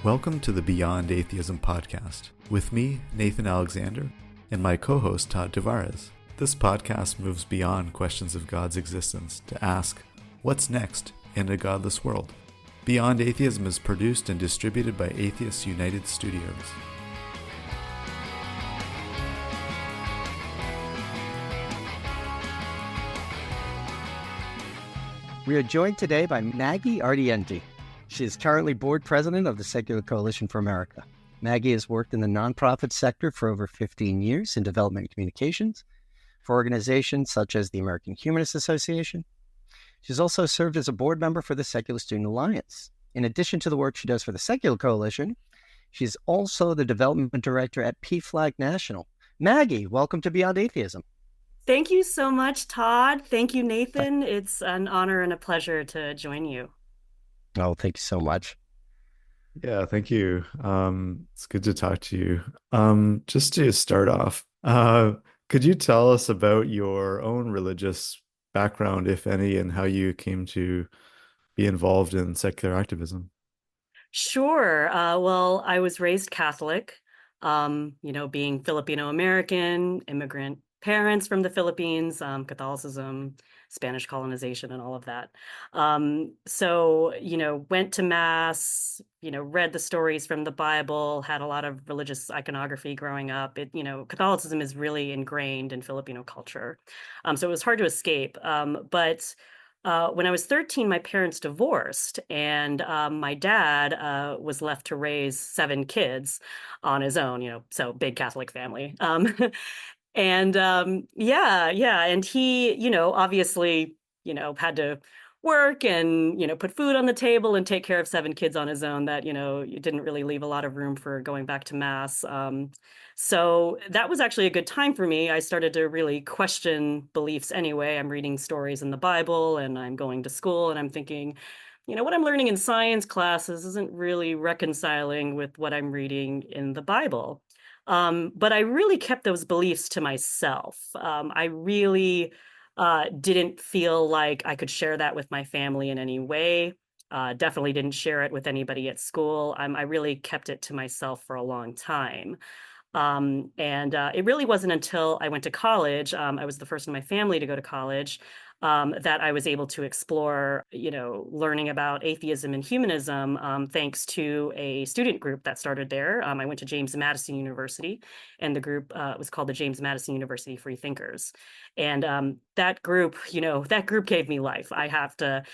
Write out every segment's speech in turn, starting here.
Welcome to the Beyond Atheism podcast, with me, Nathan Alexander, and my co-host, Todd Tavares. This podcast moves beyond questions of God's existence to ask, what's next in a godless world? Beyond Atheism is produced and distributed by Atheists United Studios. We are joined today by Maggie Ardiente. She is currently board president of the Secular Coalition for America. Maggie has worked in the nonprofit sector for over 15 years in development communications for organizations such as the American Humanist Association. She's also served as a board member for the Secular Student Alliance. In addition to the work she does for the Secular Coalition, she's also the development director at PFLAG National. Maggie, welcome to Beyond Atheism. Thank you so much, Todd. Thank you, Nathan. It's an honor and a pleasure to join you. Oh, thank you so much. Yeah, thank you. It's good to talk to you. Just to start off, could you tell us about your own religious background, if any, and how you came to be involved in secular activism? Sure. Well, I was raised Catholic, being Filipino-American, immigrant parents from the Philippines, Catholicism, Spanish colonization, and all of that. Went to Mass, read the stories from the Bible, had a lot of religious iconography growing up. Catholicism is really ingrained in Filipino culture. So it was hard to escape. But when I was 13, my parents divorced, and my dad was left to raise 7 kids on his own, so big Catholic family. And and he, obviously, had to work and, put food on the table and take care of 7 kids on his own that, didn't really leave a lot of room for going back to Mass. So that was actually a good time for me. I started to really question beliefs anyway. I'm reading stories in the Bible and I'm going to school and I'm thinking, what I'm learning in science classes isn't really reconciling with what I'm reading in the Bible. But I really kept those beliefs to myself. I really didn't feel like I could share that with my family in any way. Definitely didn't share it with anybody at school. I really kept it to myself for a long time. It really wasn't until I went to college, I was the first in my family to go to college, that I was able to explore, learning about atheism and humanism, thanks to a student group that started there. I went to James Madison University, and the group was called the James Madison University Freethinkers. And that group gave me life. I have to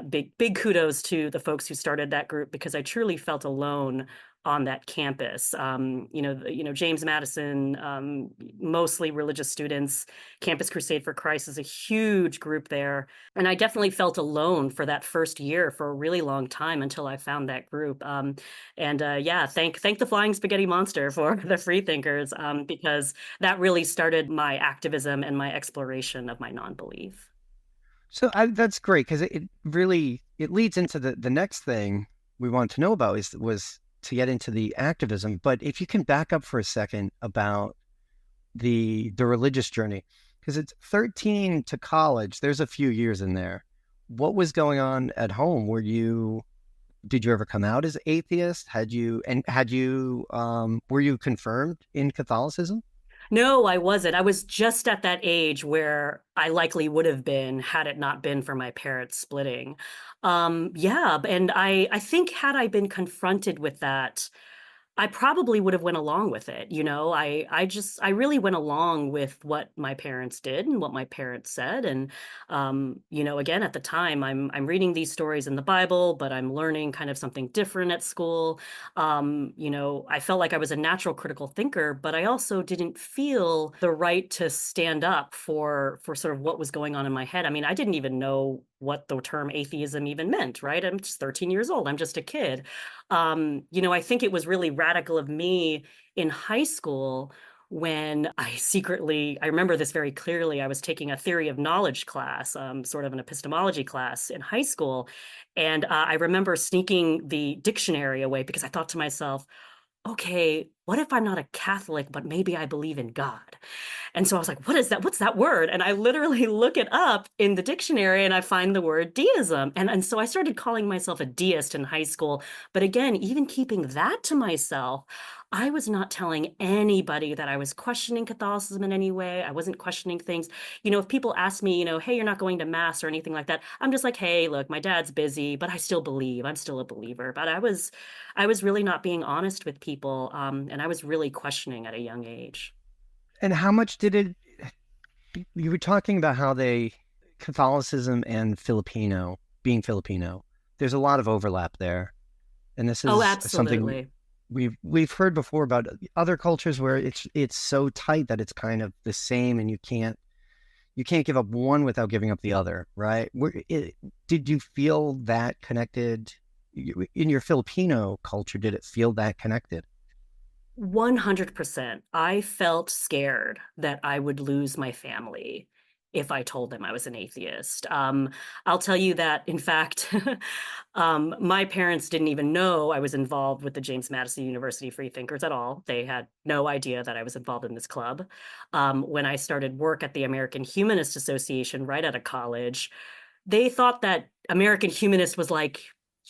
big kudos to the folks who started that group, because I truly felt alone on that campus. James Madison, mostly religious students. Campus Crusade for Christ is a huge group there. And I definitely felt alone for that first year for a really long time until I found that group. Thank the Flying Spaghetti Monster for the Freethinkers, because that really started my activism and my exploration of my non-belief. So that's great, because it leads into the next thing we want to know about was to get into the activism. But if you can back up for a second about the religious journey, because it's 13 to college, there's a few years in there. What was going on at home? Did you ever come out as atheist? Were you confirmed in Catholicism? No, I wasn't. I was just at that age where I likely would have been had it not been for my parents splitting. And I think had I been confronted with that, I probably would have went along with it. I really went along with what my parents did and what my parents said. And, again, at the time, I'm reading these stories in the Bible, but I'm learning kind of something different at school. I felt like I was a natural critical thinker, but I also didn't feel the right to stand up for sort of what was going on in my head. I mean, I didn't even know what the term atheism even meant, right? I'm just 13 years old. I'm just a kid. I think it was really radical of me in high school when I remember this very clearly. I was taking a theory of knowledge class, sort of an epistemology class in high school. And I remember sneaking the dictionary away because I thought to myself, okay, what if I'm not a Catholic, but maybe I believe in God? And so I was like, what is that? What's that word? And I literally look it up in the dictionary and I find the word deism. And so I started calling myself a deist in high school. But again, even keeping that to myself, I was not telling anybody that I was questioning Catholicism in any way. I wasn't questioning things. If people ask me, hey, you're not going to mass or anything like that, I'm just like, hey, look, my dad's busy, but I still believe. I'm still a believer. But I was really not being honest with people, and I was really questioning at a young age. And how much did it, you were talking about how Catholicism and being Filipino, there's a lot of overlap there. And this Oh, is something absolutely. we've heard before about other cultures where it's so tight that it's kind of the same, and you can't give up one without giving up the other, right? Did you feel that connected in your Filipino culture? Did it feel that connected? 100%. I felt scared that I would lose my family if I told them I was an atheist. I'll tell you that, in fact, my parents didn't even know I was involved with the James Madison University Freethinkers at all. They had no idea that I was involved in this club. When I started work at the American Humanist Association right out of college, they thought that American Humanist was like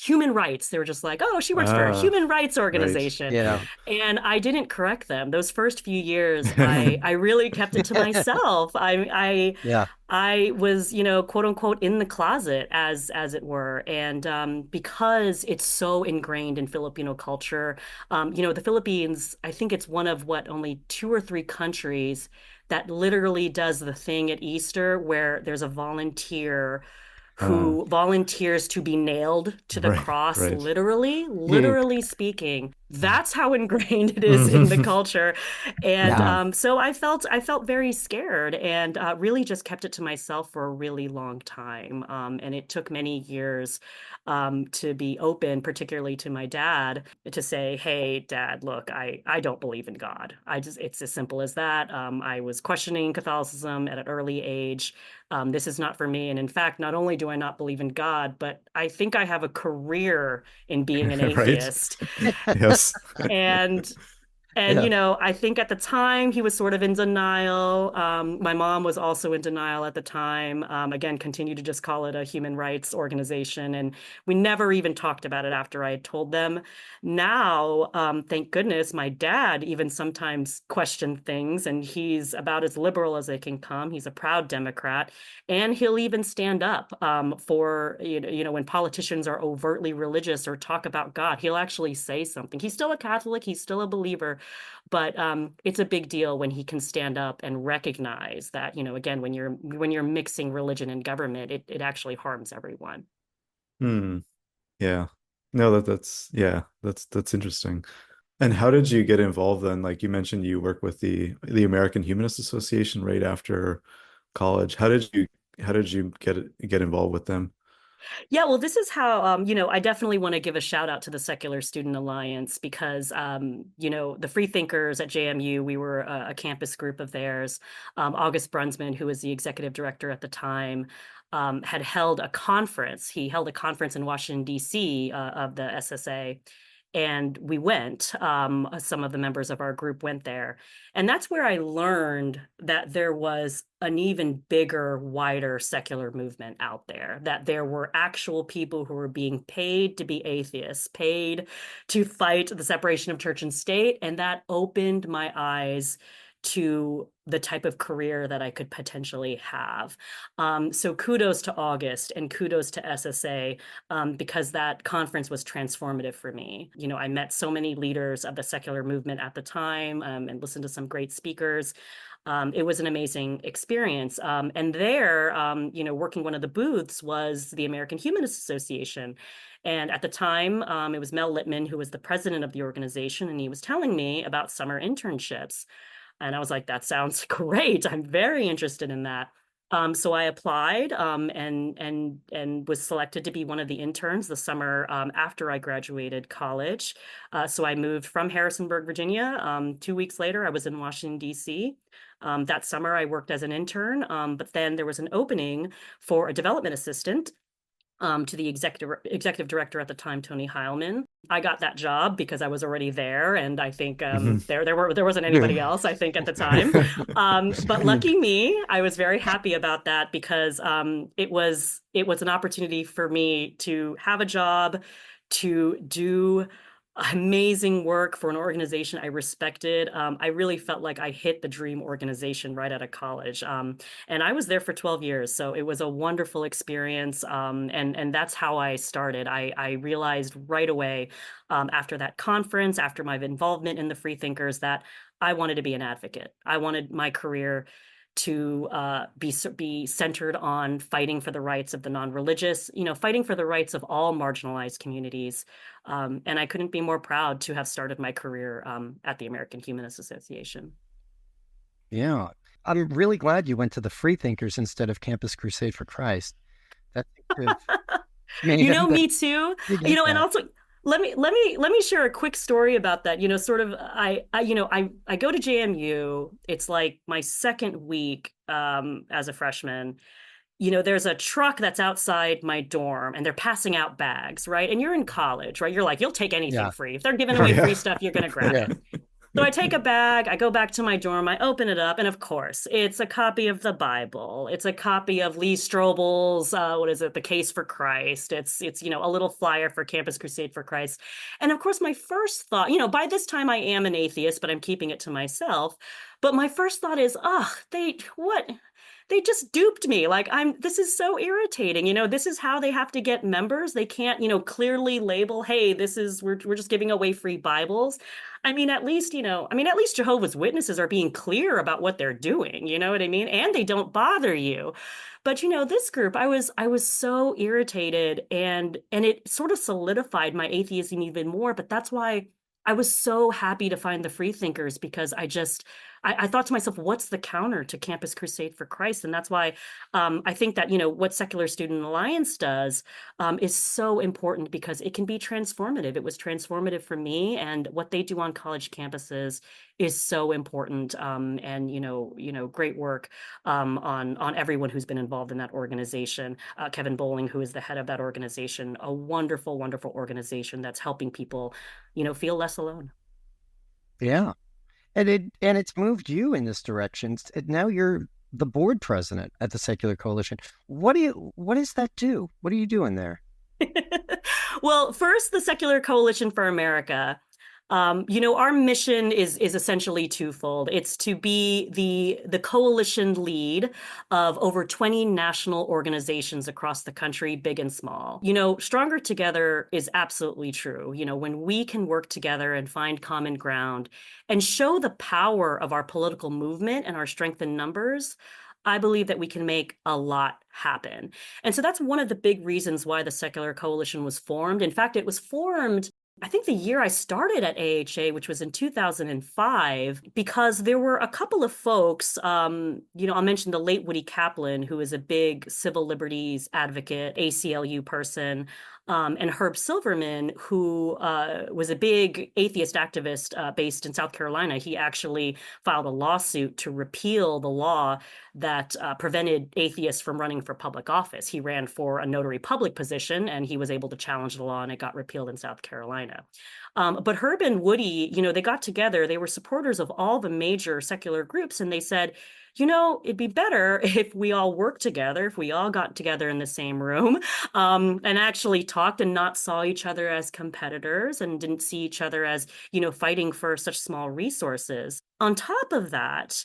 human rights. They were just like, oh, she works for a Ah, human rights right. organization. Yeah. And I didn't correct them. Those first few years, I really kept it to myself. Yeah. I was, quote unquote, in the closet, as it were. And because it's so ingrained in Filipino culture, the Philippines, I think it's one of only two or three countries that literally does the thing at Easter where there's a volunteer Uh, who volunteers to be nailed to the right, cross, right. literally, Mm. literally speaking. That's how ingrained it is in the culture. And Yeah. so I felt very scared, and really just kept it to myself for a really long time. And it took many years to be open, particularly to my dad, to say, hey, dad, look, I don't believe in God. It's as simple as that. I was questioning Catholicism at an early age. This is not for me. And in fact, not only do I not believe in God, but I think I have a career in being an Right? atheist. Yes. And and, Yeah. I think at the time he was sort of in denial. My mom was also in denial at the time. Again, continued to just call it a human rights organization. And we never even talked about it after I had told them. Now, thank goodness, my dad even sometimes questioned things, and he's about as liberal as they can come. He's a proud Democrat, and he'll even stand up for, when politicians are overtly religious or talk about God, he'll actually say something. He's still a Catholic, he's still a believer, but it's a big deal when he can stand up and recognize that, again, when you're mixing religion and government, it actually harms everyone. Hmm. Yeah. No, that's interesting. And how did you get involved then? Like you mentioned you work with the American Humanist Association right after college. How did you get involved with them? Yeah, well, this is how, I definitely want to give a shout out to the Secular Student Alliance because, the free thinkers at JMU, we were a campus group of theirs. August Brunsman, who was the executive director at the time, had held a conference. He held a conference in Washington, D.C. Of the SSA. And we went, some of the members of our group went there. And that's where I learned that there was an even bigger, wider secular movement out there, that there were actual people who were being paid to be atheists, paid to fight the separation of church and state. And that opened my eyes to the type of career that I could potentially have. So kudos to August and kudos to SSA, because that conference was transformative for me. I met so many leaders of the secular movement at the time, and listened to some great speakers. It was an amazing experience. And there, working one of the booths was the American Humanist Association. And at the time, it was Mel Littman, who was the president of the organization, and he was telling me about summer internships. And I was like, that sounds great. I'm very interested in that. So I applied, and was selected to be one of the interns the summer after I graduated college. So I moved from Harrisonburg, Virginia. 2 weeks later, I was in Washington, D.C. That summer, I worked as an intern, but then there was an opening for a development assistant. to the executive director at the time, Tony Heilman. I got that job because I was already there, and I think there wasn't anybody else, I think, at the time. But lucky me, I was very happy about that because it was an opportunity for me to have a job, to do amazing work for an organization I respected. I really felt like I hit the dream organization right out of college. And I was there for 12 years. So it was a wonderful experience. And that's how I started. I realized right away after that conference, after my involvement in the Freethinkers, that I wanted to be an advocate. I wanted my career to be centered on fighting for the rights of the non-religious, fighting for the rights of all marginalized communities. And I couldn't be more proud to have started my career at the American Humanist Association. Yeah. I'm really glad you went to the Freethinkers instead of Campus Crusade for Christ. That could have made Me too. And also let me share a quick story about that. Sort of I go to JMU. It's like my second week as a freshman. There's a truck that's outside my dorm and they're passing out bags, right? And you're in college, right? You're like, you'll take anything free. If they're giving away free stuff, you're going to grab it. So I take a bag, I go back to my dorm, I open it up, and of course, it's a copy of the Bible. It's a copy of Lee Strobel's, The Case for Christ. It's a little flyer for Campus Crusade for Christ. And of course, my first thought, by this time I am an atheist, but I'm keeping it to myself. But my first thought is, they just duped me. This is so irritating. This is how they have to get members. They can't, clearly label, hey, we're just giving away free Bibles. At least Jehovah's Witnesses are being clear about what they're doing. You know what I mean? And they don't bother you. But this group, I was so irritated, and it sort of solidified my atheism even more. But that's why I was so happy to find the Freethinkers, because I thought to myself, what's the counter to Campus Crusade for Christ? And that's why I think that, what Secular Student Alliance does is so important, because it can be transformative. It was transformative for me, and what they do on college campuses is so important. And great work on everyone who's been involved in that organization. Kevin Bowling, who is the head of that organization, a wonderful, wonderful organization that's helping people, feel less alone. Yeah. And it's moved you in this direction. Now you're the board president at the Secular Coalition. What does that do? What are you doing there? Well, first, the Secular Coalition for America. Our mission is essentially twofold. It's to be the coalition lead of over 20 national organizations across the country, big and small. Stronger together is absolutely true. When we can work together and find common ground and show the power of our political movement and our strength in numbers, I believe that we can make a lot happen. And so that's one of the big reasons why the Secular Coalition was formed. In fact, it was formed, I think, the year I started at AHA, which was in 2005, because there were a couple of folks, I'll mention the late Woody Kaplan, who is a big civil liberties advocate, ACLU person, and Herb Silverman, who was a big atheist activist based in South Carolina. He actually filed a lawsuit to repeal the law that prevented atheists from running for public office. He ran for a notary public position, and he was able to challenge the law, and it got repealed in South Carolina. But Herb and Woody, they got together. They were supporters of all the major secular groups, and they said, it'd be better if we all worked together, if we all got together in the same room and actually talked and not saw each other as competitors and didn't see each other as, fighting for such small resources. On top of that,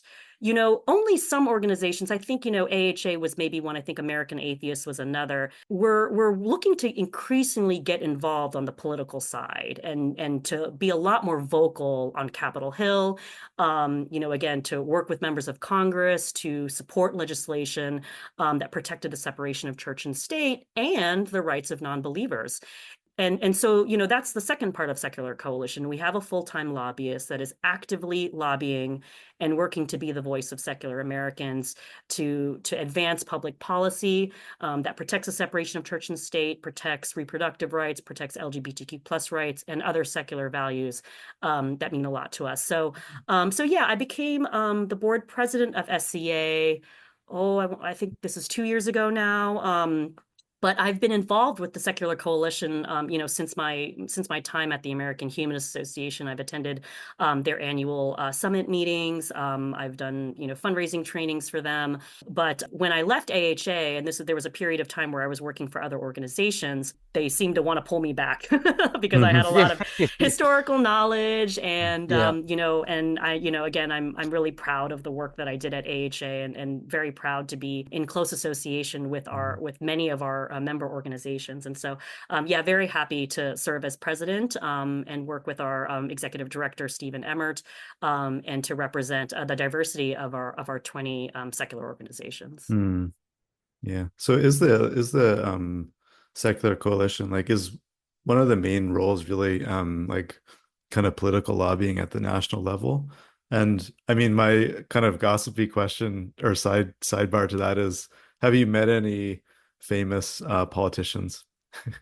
only some organizations, I think, AHA was maybe one, I think American Atheists was another, we're looking to increasingly get involved on the political side and to be a lot more vocal on Capitol Hill, again, to work with members of Congress to support legislation that protected the separation of church and state and the rights of non-believers. And so, that's the second part of Secular Coalition. We have a full-time lobbyist that is actively lobbying and working to be the voice of secular Americans to advance public policy that protects the separation of church and state, protects reproductive rights, protects LGBTQ plus rights, and other secular values that mean a lot to us. So yeah, I became the board president of SCA. I think this is 2 years ago now. But I've been involved with the Secular Coalition, since my time at the American Humanist Association. I've attended their annual summit meetings. I've done fundraising trainings for them. But when I left AHA, and there was a period of time where I was working for other organizations, they seemed to want to pull me back because I had a lot of historical knowledge, and Yeah. and I again, I'm really proud of the work that I did at AHA, and very proud to be in close association with many of our member organizations. And so, yeah, very happy to serve as president, and work with our executive director, Stephen Emmert, and to represent the diversity of our 20 secular organizations. Mm. Yeah. So is the secular coalition, like, is one of the main roles really like kind of political lobbying at the national level? And I mean, my kind of gossipy question or sidebar to that is, have you met any famous politicians?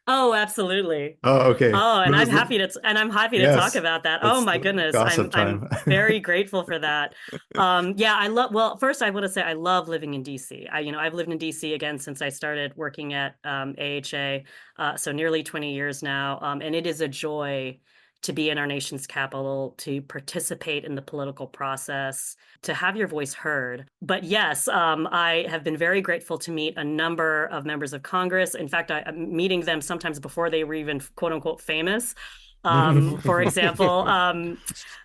Oh, absolutely. Oh, okay. Oh, and What I'm is the happy to talk Yes, about that. Oh that's my the goodness. gossip I'm time. very grateful for that. Yeah, well, first I want to say I love living in DC. I've lived in DC again since I started working at AHA, so nearly 20 years now. And it is a joy to be in our nation's capital, to participate in the political process, to have your voice heard. But yes, I have been very grateful to meet a number of members of Congress. In fact, I'm meeting them sometimes before they were even quote unquote famous. For example,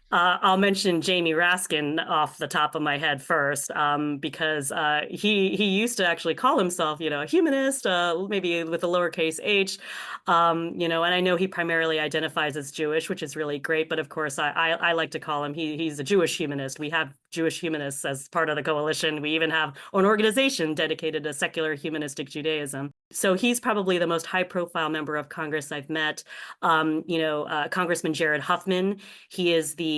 I'll mention Jamie Raskin off the top of my head first, because he used to actually call himself, a humanist, maybe with a lowercase h, and I know he primarily identifies as Jewish, which is really great. But of course, I like to call him he's a Jewish humanist. We have Jewish humanists as part of the coalition. We even have an organization dedicated to secular humanistic Judaism. So he's probably the most high-profile member of Congress I've met. Congressman Jared Huffman. He is the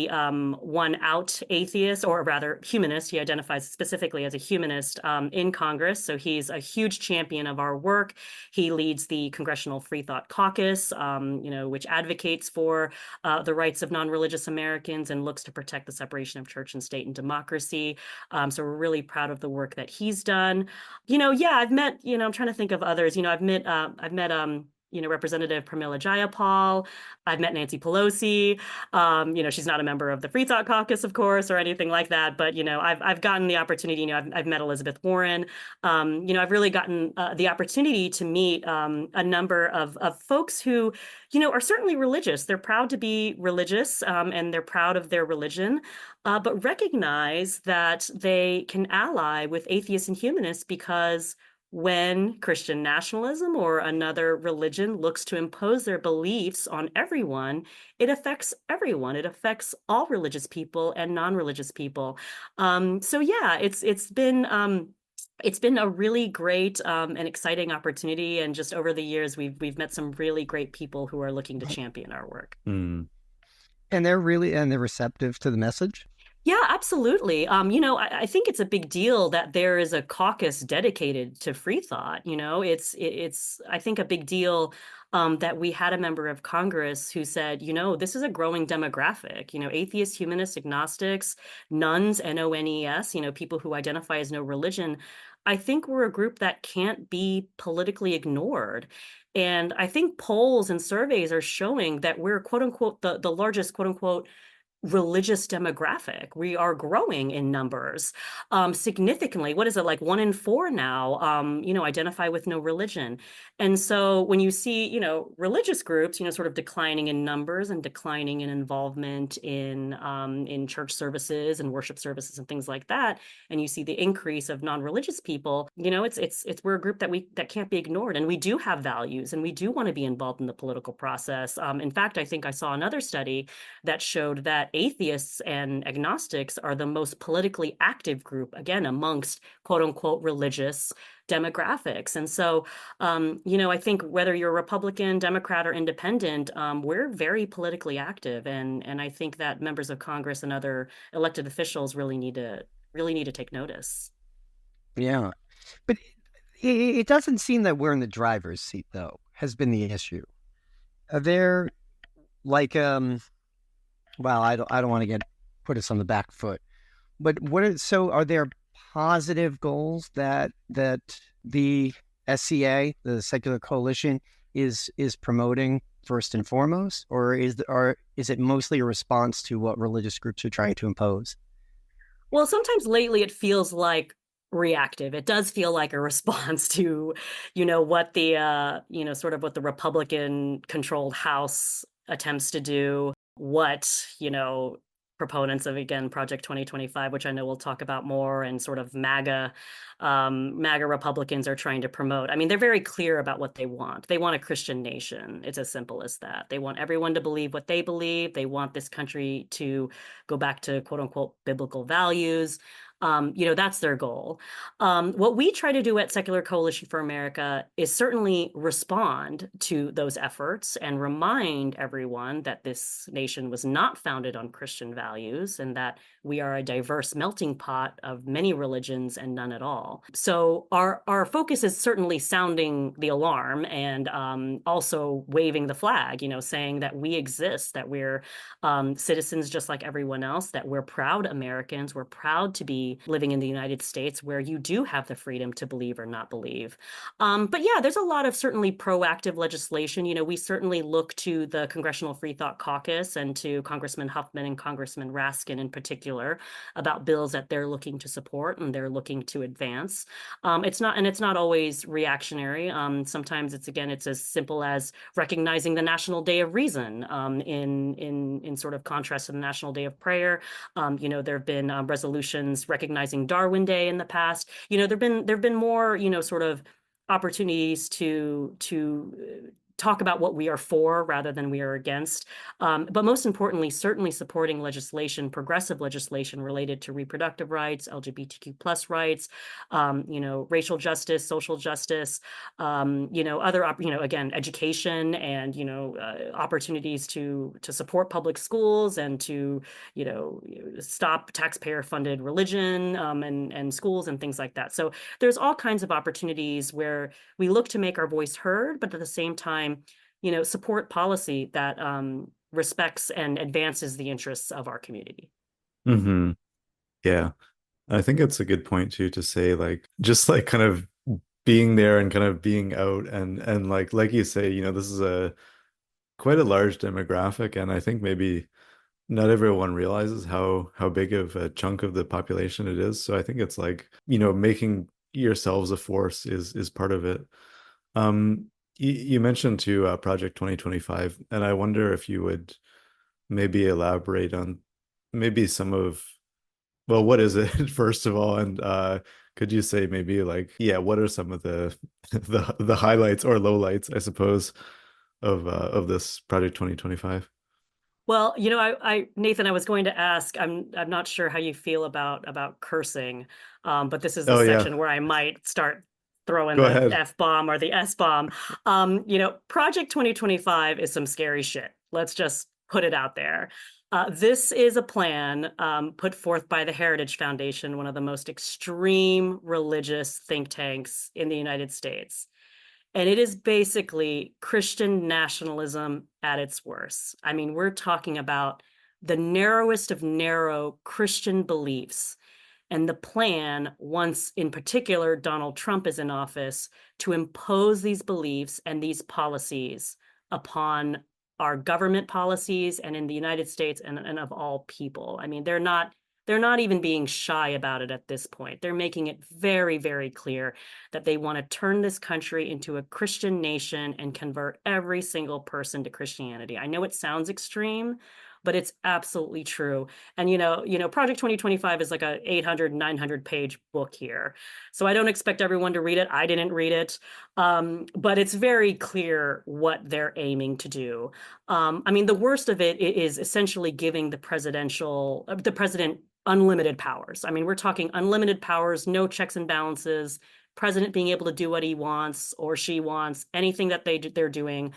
one out atheist, or rather humanist. He identifies specifically as a humanist in Congress. So he's a huge champion of our work. He leads the Congressional Free Thought Caucus, which advocates for the rights of non-religious Americans and looks to protect the separation of church and state and democracy. So we're really proud of the work that he's done. Yeah, I've met, I'm trying to think of others. I've met Representative Pramila Jayapal. I've met Nancy Pelosi. She's not a member of the Free Thought Caucus, of course, or anything like that. But, I've gotten the opportunity, I've met Elizabeth Warren. I've really gotten the opportunity to meet a number of folks who, are certainly religious. They're proud to be religious, and they're proud of their religion, but recognize that they can ally with atheists and humanists because when Christian nationalism or another religion looks to impose their beliefs on everyone, it affects everyone. It affects all religious people and non-religious people. So yeah, it's been a really great and exciting opportunity. And just over the years, we've met some really great people who are looking to champion our work. Mm. And they're receptive to the message. Yeah, absolutely. I think it's a big deal that there is a caucus dedicated to free thought. It's I think a big deal that we had a member of Congress who said, this is a growing demographic. Atheists, humanists, agnostics, nones, N-O-N-E-S, people who identify as no religion. I think we're a group that can't be politically ignored. And I think polls and surveys are showing that we're, quote unquote, the largest, quote unquote, religious demographic. We are growing in numbers significantly. What is it, like 1 in 4 now, identify with no religion. And so when you see, religious groups, sort of declining in numbers and declining in involvement in church services and worship services and things like that, and you see the increase of non-religious people, it's we're a group that can't be ignored. And we do have values and we do want to be involved in the political process. In fact, I think I saw another study that showed that atheists and agnostics are the most politically active group, again, amongst quote unquote religious demographics. And so, I think whether you're Republican, Democrat, or independent, we're very politically active. And I think that members of Congress and other elected officials really need to take notice. Yeah. But it doesn't seem that we're in the driver's seat, though, has been the issue. Are there like, well, I don't want to put us on the back foot, but are there positive goals that the SCA, the Secular Coalition, is promoting first and foremost, or is it mostly a response to what religious groups are trying to impose? Well, sometimes lately it feels like reactive. It does feel like a response to, what the, sort of what the Republican controlled House attempts to do, what, proponents of, again, Project 2025, which I know we'll talk about more, and sort of MAGA Republicans are trying to promote. I mean, they're very clear about what they want. They want a Christian nation. It's as simple as that. They want everyone to believe what they believe. They want this country to go back to quote unquote biblical values. That's their goal. What we try to do at Secular Coalition for America is certainly respond to those efforts and remind everyone that this nation was not founded on Christian values and that we are a diverse melting pot of many religions and none at all. So our focus is certainly sounding the alarm and also waving the flag, saying that we exist, that we're citizens just like everyone else, that we're proud Americans, we're proud to be living in the United States where you do have the freedom to believe or not believe. But yeah, there's a lot of certainly proactive legislation. We certainly look to the Congressional Free Thought Caucus and to Congressman Huffman and Congressman Raskin in particular about bills that they're looking to support and they're looking to advance. It's not always reactionary. Sometimes it's as simple as recognizing the National Day of Reason in sort of contrast to the National Day of Prayer. There have been resolutions recognizing Darwin Day in the past. There've been more, sort of opportunities to talk about what we are for rather than we are against. But most importantly, certainly supporting legislation, progressive legislation related to reproductive rights, LGBTQ plus rights, racial justice, social justice, other, again, education and, opportunities to support public schools and to, stop taxpayer funded religion and schools and things like that. So there's all kinds of opportunities where we look to make our voice heard, but at the same time, support policy that respects and advances the interests of our community. Mm-hmm. Yeah. I think it's a good point too to say just kind of being there and kind of being out and like you say, this is a quite a large demographic, and I think maybe not everyone realizes how big of a chunk of the population it is. So I think it's making yourselves a force is part of it. You mentioned too Project 2025, and I wonder if you would maybe elaborate on maybe some of, well, what is it first of all, and could you say maybe what are some of the the highlights or lowlights, I suppose, of this Project 2025? Well, Nathan, I was going to ask, I'm not sure how you feel about cursing, but this is the Oh yeah, section where I might start throwing go the ahead. F-bomb or the S-bomb. Project 2025 is some scary shit. Let's just put it out there. This is a plan put forth by the Heritage Foundation, one of the most extreme religious think tanks in the United States. And it is basically Christian nationalism at its worst. I mean, we're talking about the narrowest of narrow Christian beliefs. And the plan, once in particular Donald Trump is in office, to impose these beliefs and these policies upon our government policies and in the United States and of all people. I mean, they're not even being shy about it at this point. They're making it very, very clear that they want to turn this country into a Christian nation and convert every single person to Christianity. I know it sounds extreme, but it's absolutely true. And, Project 2025 is like a 800, 900 page book here. So I don't expect everyone to read it. I didn't read it. But it's very clear what they're aiming to do. I mean, the worst of it is essentially giving the president unlimited powers. I mean, we're talking unlimited powers, no checks and balances, president being able to do what he wants or she wants, anything that they're doing,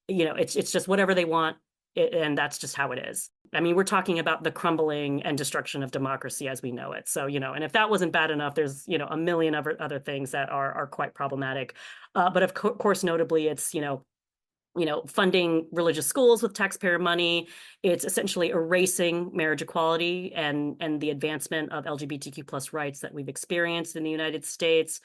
it's just whatever they want, and that's just how it is. I mean, we're talking about the crumbling and destruction of democracy as we know it. So, and if that wasn't bad enough, there's, a million other things that are quite problematic. But of course, notably, it's, funding religious schools with taxpayer money. It's essentially erasing marriage equality and the advancement of LGBTQ plus rights that we've experienced in the United States.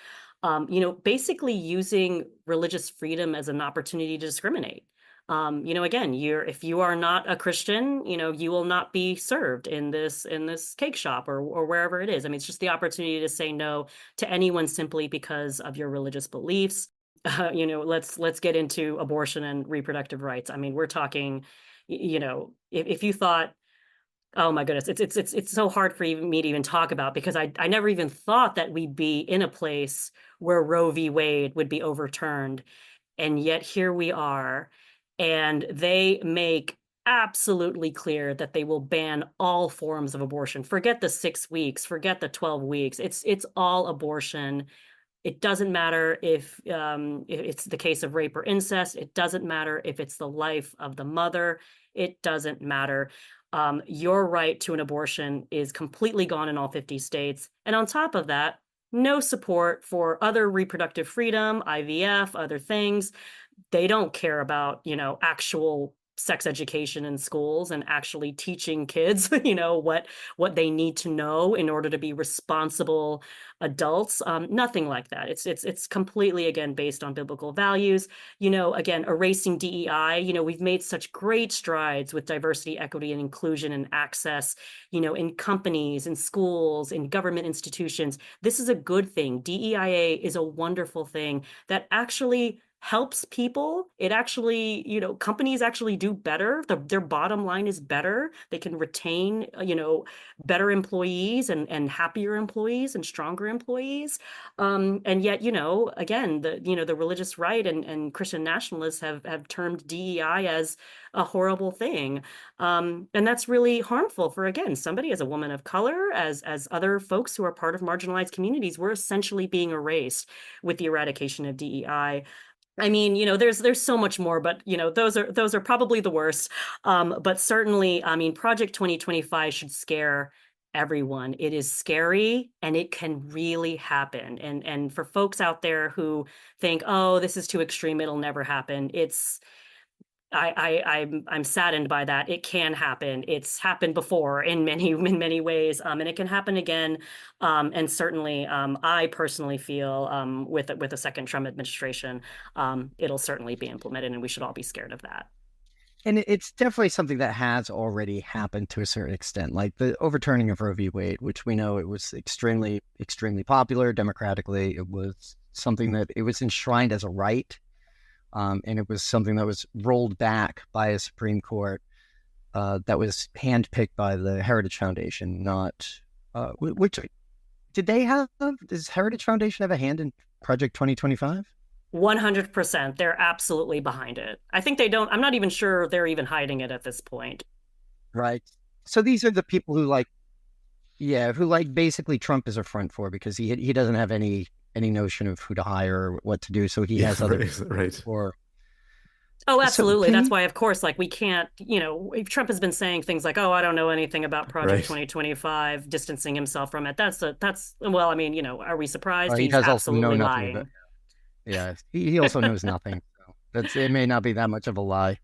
Basically using religious freedom as an opportunity to discriminate. Again, if you are not a Christian, you will not be served in this cake shop or wherever it is. I mean, it's just the opportunity to say no to anyone simply because of your religious beliefs. Let's get into abortion and reproductive rights. I mean, we're talking, if you thought, oh my goodness, it's so hard for me to even talk about, because I never even thought that we'd be in a place where Roe v. Wade would be overturned, and yet here we are, and they make absolutely clear that they will ban all forms of abortion. Forget the 6 weeks, forget the 12 weeks. It's all abortion. It doesn't matter if it's the case of rape or incest. It doesn't matter if it's the life of the mother. It doesn't matter. Your right to an abortion is completely gone in all 50 states. And on top of that, no support for other reproductive freedom, IVF, other things. They don't care about, actual sex education in schools and actually teaching kids, what they need to know in order to be responsible adults. Nothing like that. It's completely, again, based on biblical values. Again, erasing DEI. We've made such great strides with diversity, equity, and inclusion and access, in companies, in schools, in government institutions. This is a good thing. DEIA is a wonderful thing that actually helps people. It actually, companies actually do better. Their bottom line is better. They can retain, better employees and happier employees and stronger employees. And yet, again, the religious right and Christian nationalists have termed DEI as a horrible thing. And that's really harmful for, again, somebody as a woman of color, as other folks who are part of marginalized communities. We're essentially being erased with the eradication of DEI. I mean, there's so much more, but those are probably the worst. But certainly, I mean, Project 2025 should scare everyone. It is scary, and it can really happen. And for folks out there who think, oh, this is too extreme, it'll never happen. I'm saddened by that. It can happen. It's happened before in many ways, and it can happen again. And certainly, I personally feel with a second Trump administration, it'll certainly be implemented, and we should all be scared of that. And it's definitely something that has already happened to a certain extent, like the overturning of Roe v. Wade, which we know it was extremely, extremely popular democratically. It was something that it was enshrined as a right. And it was something that was rolled back by a Supreme Court that was handpicked by the Heritage Foundation, not which did they have? Does Heritage Foundation have a hand in Project 2025? 100%. They're absolutely behind it. I think they don't. I'm not even sure they're even hiding it at this point. Right. So these are the people who who basically Trump is a front for, because he doesn't have any notion of who to hire or what to do. So he has other right. For. Oh, absolutely. So that's why, of course, we can't, if Trump has been saying things like, oh, I don't know anything about Project 2025, distancing himself from it. Well, I mean, are we surprised? He He's does also know lying. nothing. Yeah. He also knows nothing. So it may not be that much of a lie.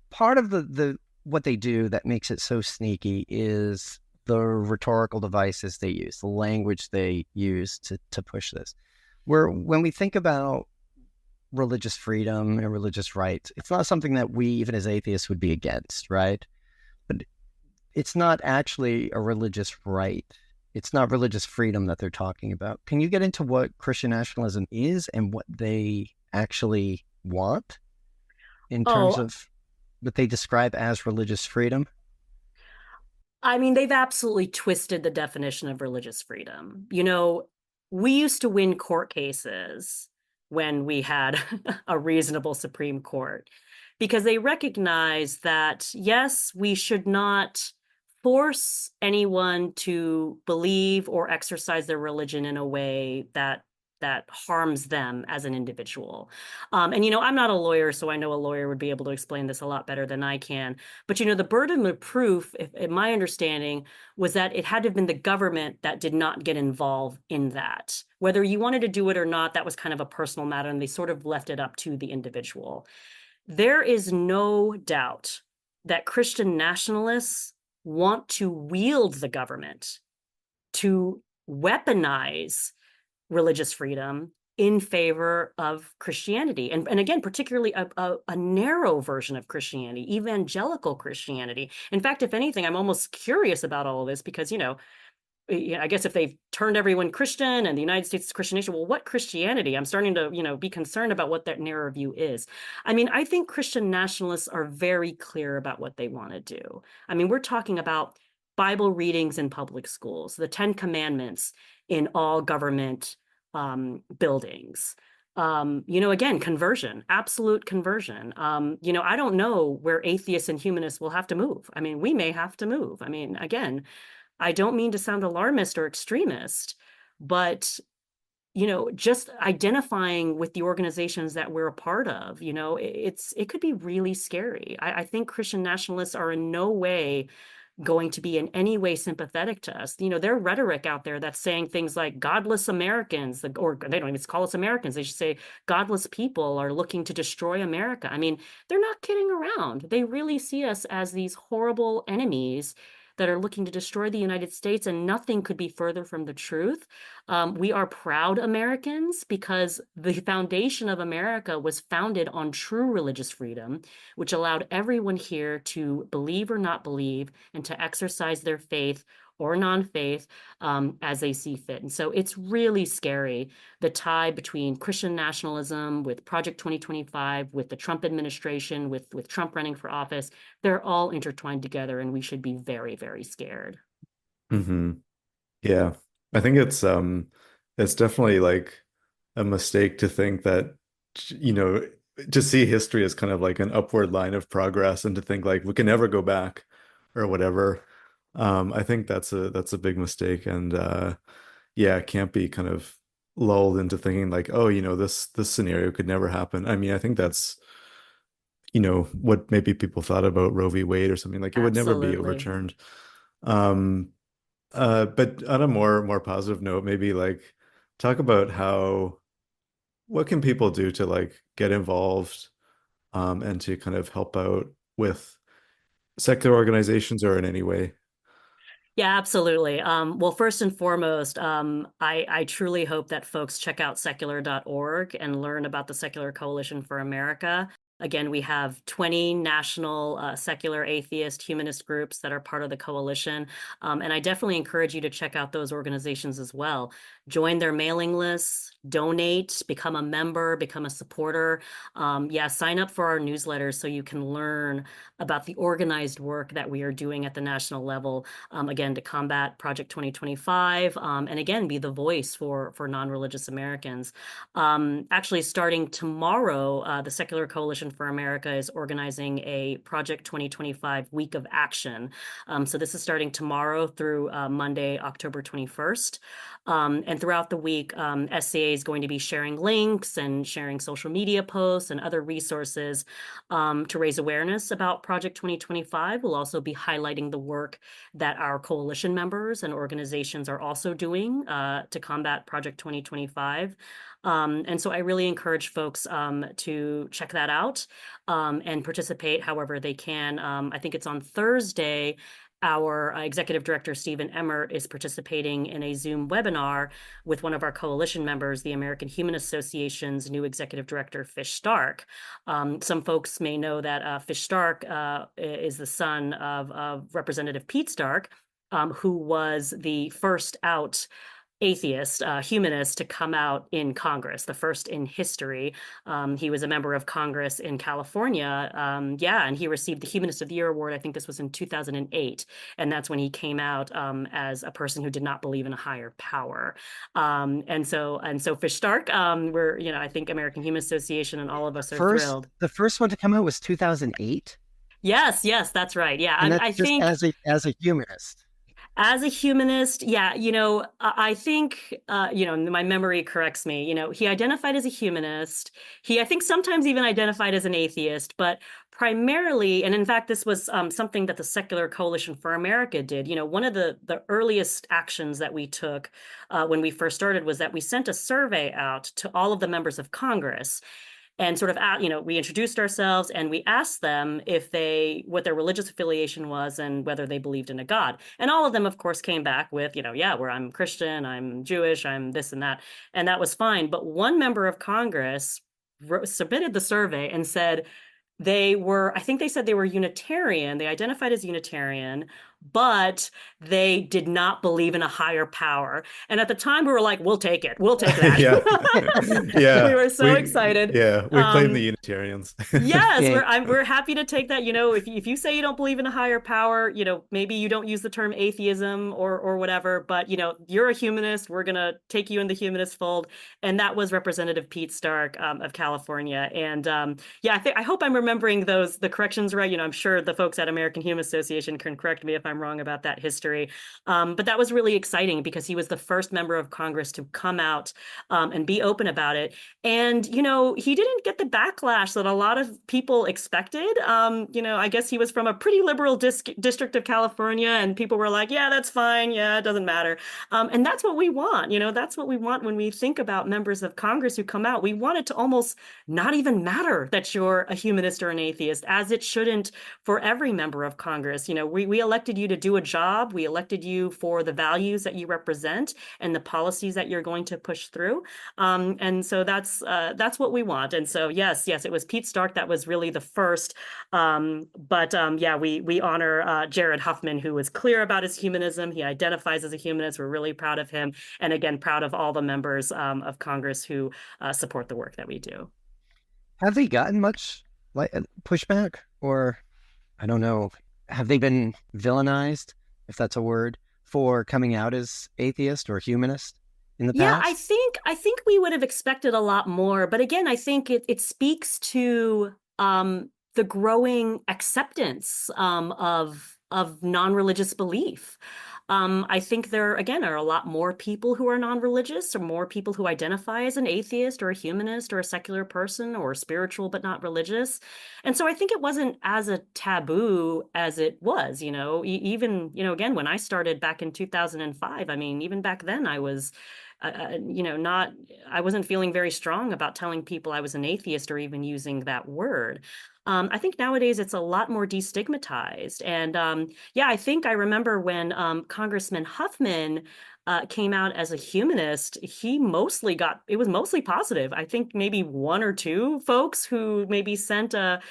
Part of the what they do that makes it so sneaky is the rhetorical devices they use, the language they use to push this. When we think about religious freedom and religious rights, it's not something that we, even as atheists, would be against, right? But it's not actually a religious right. It's not religious freedom that they're talking about. Can you get into what Christian nationalism is and what they actually want in terms of what they describe as religious freedom? I mean, they've absolutely twisted the definition of religious freedom. We used to win court cases when we had a reasonable Supreme Court, because they recognize that, yes, we should not force anyone to believe or exercise their religion in a way that that harms them as an individual. And, I'm not a lawyer, so I know a lawyer would be able to explain this a lot better than I can. But, the burden of proof, in my understanding, was that it had to have been the government that did not get involved in that. Whether you wanted to do it or not, that was kind of a personal matter, and they sort of left it up to the individual. There is no doubt that Christian nationalists want to wield the government to weaponize religious freedom in favor of Christianity. And again, particularly a narrow version of Christianity, evangelical Christianity. In fact, if anything, I'm almost curious about all of this because, I guess if they've turned everyone Christian and the United States is a Christian nation, well, what Christianity? I'm starting to, be concerned about what that narrow view is. I mean, I think Christian nationalists are very clear about what they want to do. I mean, we're talking about Bible readings in public schools, the 10 Commandments in all government buildings. Again, conversion, absolute conversion. I don't know where atheists and humanists will have to move. I mean, we may have to move. I mean, again, I don't mean to sound alarmist or extremist, but, just identifying with the organizations that we're a part of, it could be really scary. I think Christian nationalists are in no way going to be in any way sympathetic to us. Their rhetoric out there that's saying things like godless Americans, or they don't even call us Americans. They should say godless people are looking to destroy America. I mean, they're not kidding around. They really see us as these horrible enemies that are looking to destroy the United States, and nothing could be further from the truth. We are proud Americans because the foundation of America was founded on true religious freedom, which allowed everyone here to believe or not believe and to exercise their faith or non-faith as they see fit. And so it's really scary, the tie between Christian nationalism with Project 2025, with the Trump administration, with Trump running for office. They're all intertwined together, and we should be very, very scared. Hmm. Yeah. I think it's definitely like a mistake to think that, you know, to see history as kind of like an upward line of progress and to think like we can never go back or whatever. I think that's a big mistake. And yeah, it can't be kind of lulled into thinking like, oh, this scenario could never happen. I mean, I think that's, what maybe people thought about Roe v. Wade or something, like it would never be Absolutely. overturned. Um, but on a more positive note, maybe like talk about what can people do to like get involved, and to kind of help out with secular organizations or in any way. Yeah, absolutely. Well, first and foremost, I truly hope that folks check out secular.org and learn about the Secular Coalition for America. Again, we have 20 national secular atheist humanist groups that are part of the coalition. And I definitely encourage you to check out those organizations as well. Join their mailing lists, donate, become a member, become a supporter. Yeah, sign up for our newsletters so you can learn about the organized work that we are doing at the national level, again, to combat Project 2025, and again, be the voice for non-religious Americans. Actually, starting tomorrow, the Secular Coalition for America is organizing a Project 2025 Week of Action. So this is starting tomorrow through Monday, October 21st. And throughout the week, SCA is going to be sharing links and sharing social media posts and other resources to raise awareness about Project 2025. We'll also be highlighting the work that our coalition members and organizations are also doing to combat Project 2025. And so I really encourage folks to check that out and participate however they can. I think it's on Thursday. Our executive director, Stephen Emmert, is participating in a Zoom webinar with one of our coalition members, the American Human Association's new executive director, Fish Stark. Some folks may know that Fish Stark is the son of Representative Pete Stark, who was the first out atheist, humanist to come out in Congress, the first in history. He was a member of Congress in California. Yeah, and he received the Humanist of the Year award. I think this was in 2008. And that's when he came out as a person who did not believe in a higher power. And so Fish Stark, I think American Human Association and all of us are thrilled. The first one to come out was 2008. Yes, that's right. Yeah, And that's I just think as a humanist. As a humanist, yeah, I think, my memory corrects me. He identified as a humanist. He, I think, sometimes even identified as an atheist, but primarily, and in fact, this was something that the Secular Coalition for America did. One of the earliest actions that we took when we first started was that we sent a survey out to all of the members of Congress and sort of we introduced ourselves and we asked them what their religious affiliation was and whether they believed in a god. And all of them, of course, came back with, yeah, where I'm Christian, I'm Jewish, I'm this and that was fine. But one member of Congress submitted the survey and said I think they said they were Unitarian. They identified as Unitarian, but they did not believe in a higher power. And at the time, we were like, we'll take it. We'll take that. Yeah. Yeah. We were so excited. Yeah. We claim the Unitarians. Yes, Yeah. we're happy to take that. If you say you don't believe in a higher power, maybe you don't use the term atheism or whatever, but you're a humanist. We're gonna take you in the humanist fold. And that was Representative Pete Stark of California. And yeah, I hope I'm remembering the corrections right. I'm sure the folks at American Human Association can correct me if I'm wrong about that history. But that was really exciting because he was the first member of Congress to come out and be open about it. And he didn't get the backlash that a lot of people expected. I guess he was from a pretty liberal district of California, and people were like, yeah, that's fine. Yeah, it doesn't matter. And that's what we want. That's what we want when we think about members of Congress who come out. We want it to almost not even matter that you're a humanist or an atheist, as it shouldn't for every member of Congress. We elected you to do a job. We elected you for the values that you represent and the policies that you're going to push through. And so that's what we want. And so yes, it was Pete Stark that was really the first. Yeah, we honor Jared Huffman, who was clear about his humanism. He identifies as a humanist. We're really proud of him, and again, proud of all the members of Congress who support the work that we do. Have they gotten much pushback, or I don't know, have they been villainized, if that's a word, for coming out as atheist or humanist in the past? Yeah, I think we would have expected a lot more, but again, I think it speaks to the growing acceptance of non-religious belief. I think there, again, are a lot more people who are non-religious, or more people who identify as an atheist or a humanist or a secular person or spiritual but not religious. And so I think it wasn't as a taboo as it was, even, again, when I started back in 2005, I mean, even back then I was I wasn't feeling very strong about telling people I was an atheist or even using that word. I think nowadays it's a lot more destigmatized. And yeah, I think I remember when Congressman Huffman came out as a humanist, it was mostly positive. I think maybe one or two folks who maybe sent a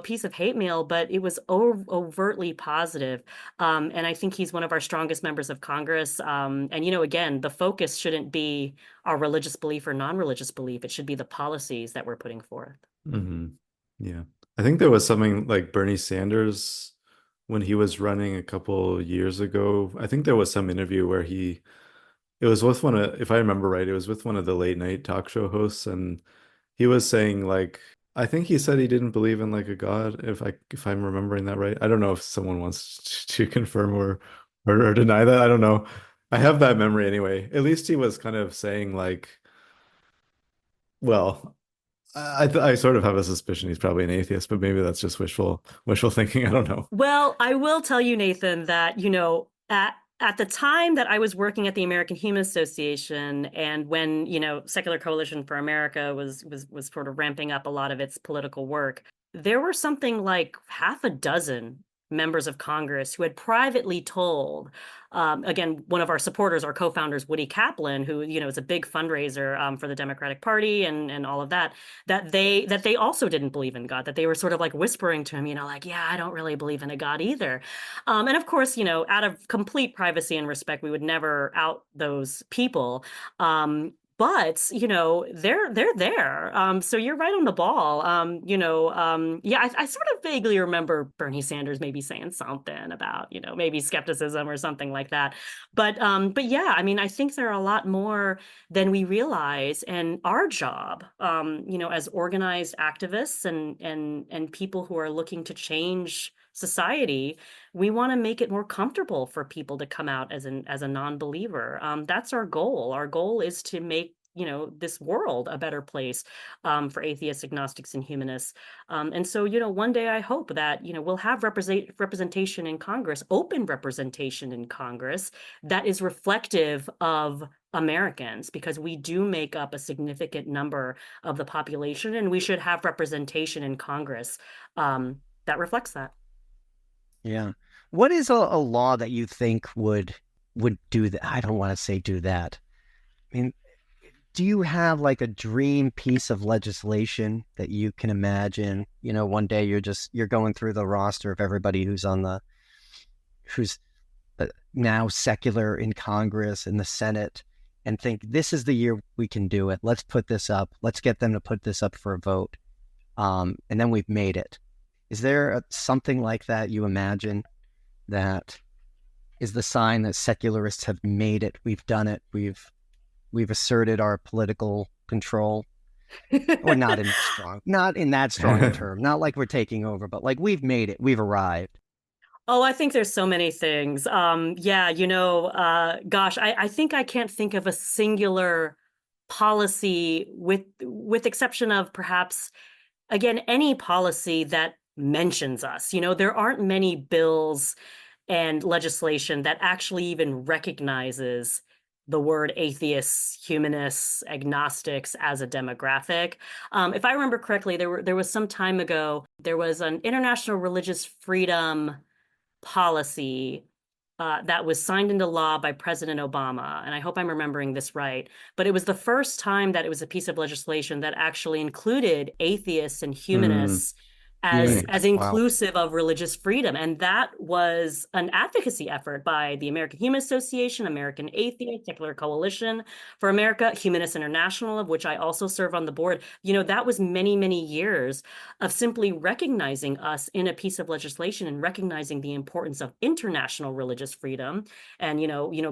piece of hate mail, but it was overtly positive. And I think he's one of our strongest members of Congress. And, again, the focus shouldn't be our religious belief or non-religious belief. It should be the policies that we're putting forth. Mm-hmm. Yeah. I think there was something like Bernie Sanders when he was running a couple years ago. I think there was some interview where it was with if I remember right, it was with one of the late night talk show hosts, and he was saying like, I think he said he didn't believe in like a god, if I'm remembering that right. I don't know if someone wants to confirm or deny that. I don't know. I have that memory anyway. At least he was kind of saying like, well, I sort of have a suspicion he's probably an atheist, but maybe that's just wishful thinking. I don't know. Well, I will tell you, Nathan, that, at the time that I was working at the American Human Association, and when, Secular Coalition for America was sort of ramping up a lot of its political work, there were something like half a dozen members of Congress who had privately told, again, one of our supporters, our co-founders, Woody Kaplan, who, is a big fundraiser for the Democratic Party and all of that, that they also didn't believe in God, that they were sort of like whispering to him, like, yeah, I don't really believe in a God either. And of course, out of complete privacy and respect, we would never out those people. But they're there. So you're right on the ball. Yeah, I sort of vaguely remember Bernie Sanders maybe saying something about maybe skepticism or something like that. But yeah, I mean, I think there are a lot more than we realize, and our job, as organized activists and people who are looking to change society, we want to make it more comfortable for people to come out as a non-believer. That's our goal. Our goal is to make this world a better place for atheists, agnostics, and humanists. And so, one day I hope that, we'll have representation in Congress, open representation in Congress that is reflective of Americans, because we do make up a significant number of the population, and we should have representation in Congress that reflects that. Yeah. What is a law that you think would do that? I don't want to say do that. I mean, do you have like a dream piece of legislation that you can imagine? One day you're going through the roster of everybody who's now secular in Congress and the Senate, and think, this is the year we can do it. Let's put this up. Let's get them to put this up for a vote. And then we've made it. Is there something like that you imagine that is the sign that secularists have made it? We've done it. We've asserted our political control. Or not in that strong a term. Not like we're taking over, but like we've made it. We've arrived. Oh, I think there's so many things. Yeah, gosh, I think I can't think of a singular policy with exception of perhaps, again, any policy that mentions us. There aren't many bills and legislation that actually even recognizes the word atheists, humanists, agnostics as a demographic. If I remember correctly, there was some time ago, there was an international religious freedom policy that was signed into law by President Obama. And I hope I'm remembering this right. But it was the first time that it was a piece of legislation that actually included atheists and humanists as Wow. inclusive of religious freedom. And that was an advocacy effort by the American Human Association, American Atheist, Secular Coalition for America, Humanists International, of which I also serve on the board. That was many, many years of simply recognizing us in a piece of legislation and recognizing the importance of international religious freedom, and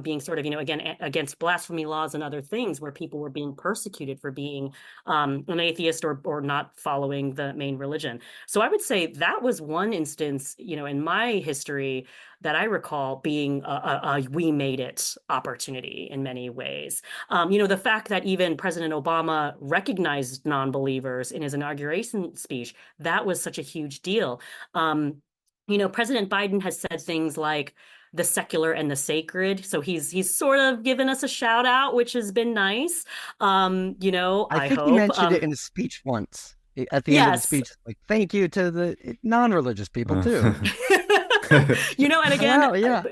being sort of again against blasphemy laws and other things where people were being persecuted for being an atheist or not following the main religion. So I would say that was one instance, in my history that I recall being a we made it opportunity in many ways. The fact that even President Obama recognized non-believers in his inauguration speech, that was such a huge deal. President Biden has said things like the secular and the sacred. So he's sort of given us a shout out, which has been nice. I I think he hope. mentioned it in his speech once. At the end of the Yes. speech, like, thank you to the non-religious people too. And again, Wow, yeah.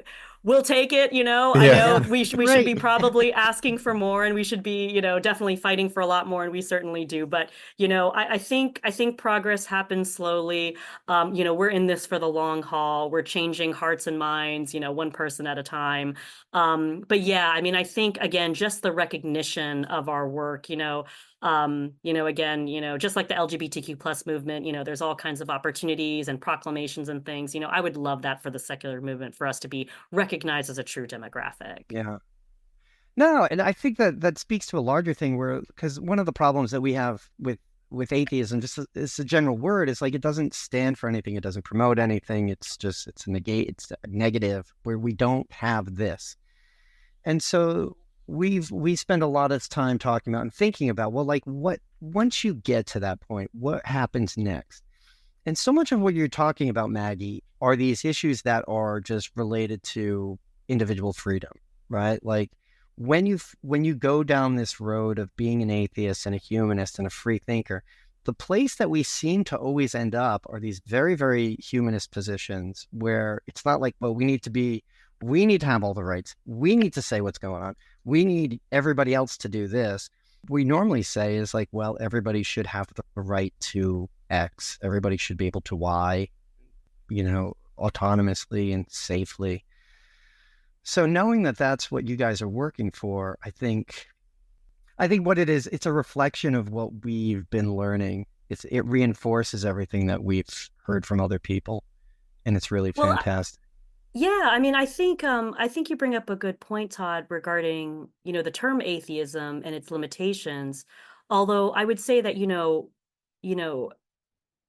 we'll take it. I know Yeah. we should be Great. probably asking for more, and we should be, definitely fighting for a lot more, and we certainly do. But I think progress happens slowly. We're in this for the long haul. We're changing hearts and minds, one person at a time. But yeah, I think again, just the recognition of our work, again, just like the LGBTQ plus movement, there's all kinds of opportunities and proclamations and things. I would love that for the secular movement, for us to be recognized as a true demographic. Yeah. No, and I think that speaks to a larger thing because one of the problems that we have with atheism, just it's a general word, is like it doesn't stand for anything, it doesn't promote anything, it's a negative, where we don't have this. And so we spend a lot of time talking about and thinking about, well, like once you get to that point, what happens next? And so much of what you're talking about, Maggie, are these issues that are just related to individual freedom, right? Like when you go down this road of being an atheist and a humanist and a free thinker, the place that we seem to always end up are these very, very humanist positions where it's not like, well, we need to have all the rights. We need to say what's going on. We need everybody else to do this. We normally say is like, well, everybody should have the right to X. Everybody should be able to Y, autonomously and safely. So knowing that that's what you guys are working for, I think what it is, it's a reflection of what we've been learning. It reinforces everything that we've heard from other people, and it's really Well, fantastic. yeah, I think you bring up a good point, Todd, regarding, the term atheism and its limitations. Although I would say that, you know,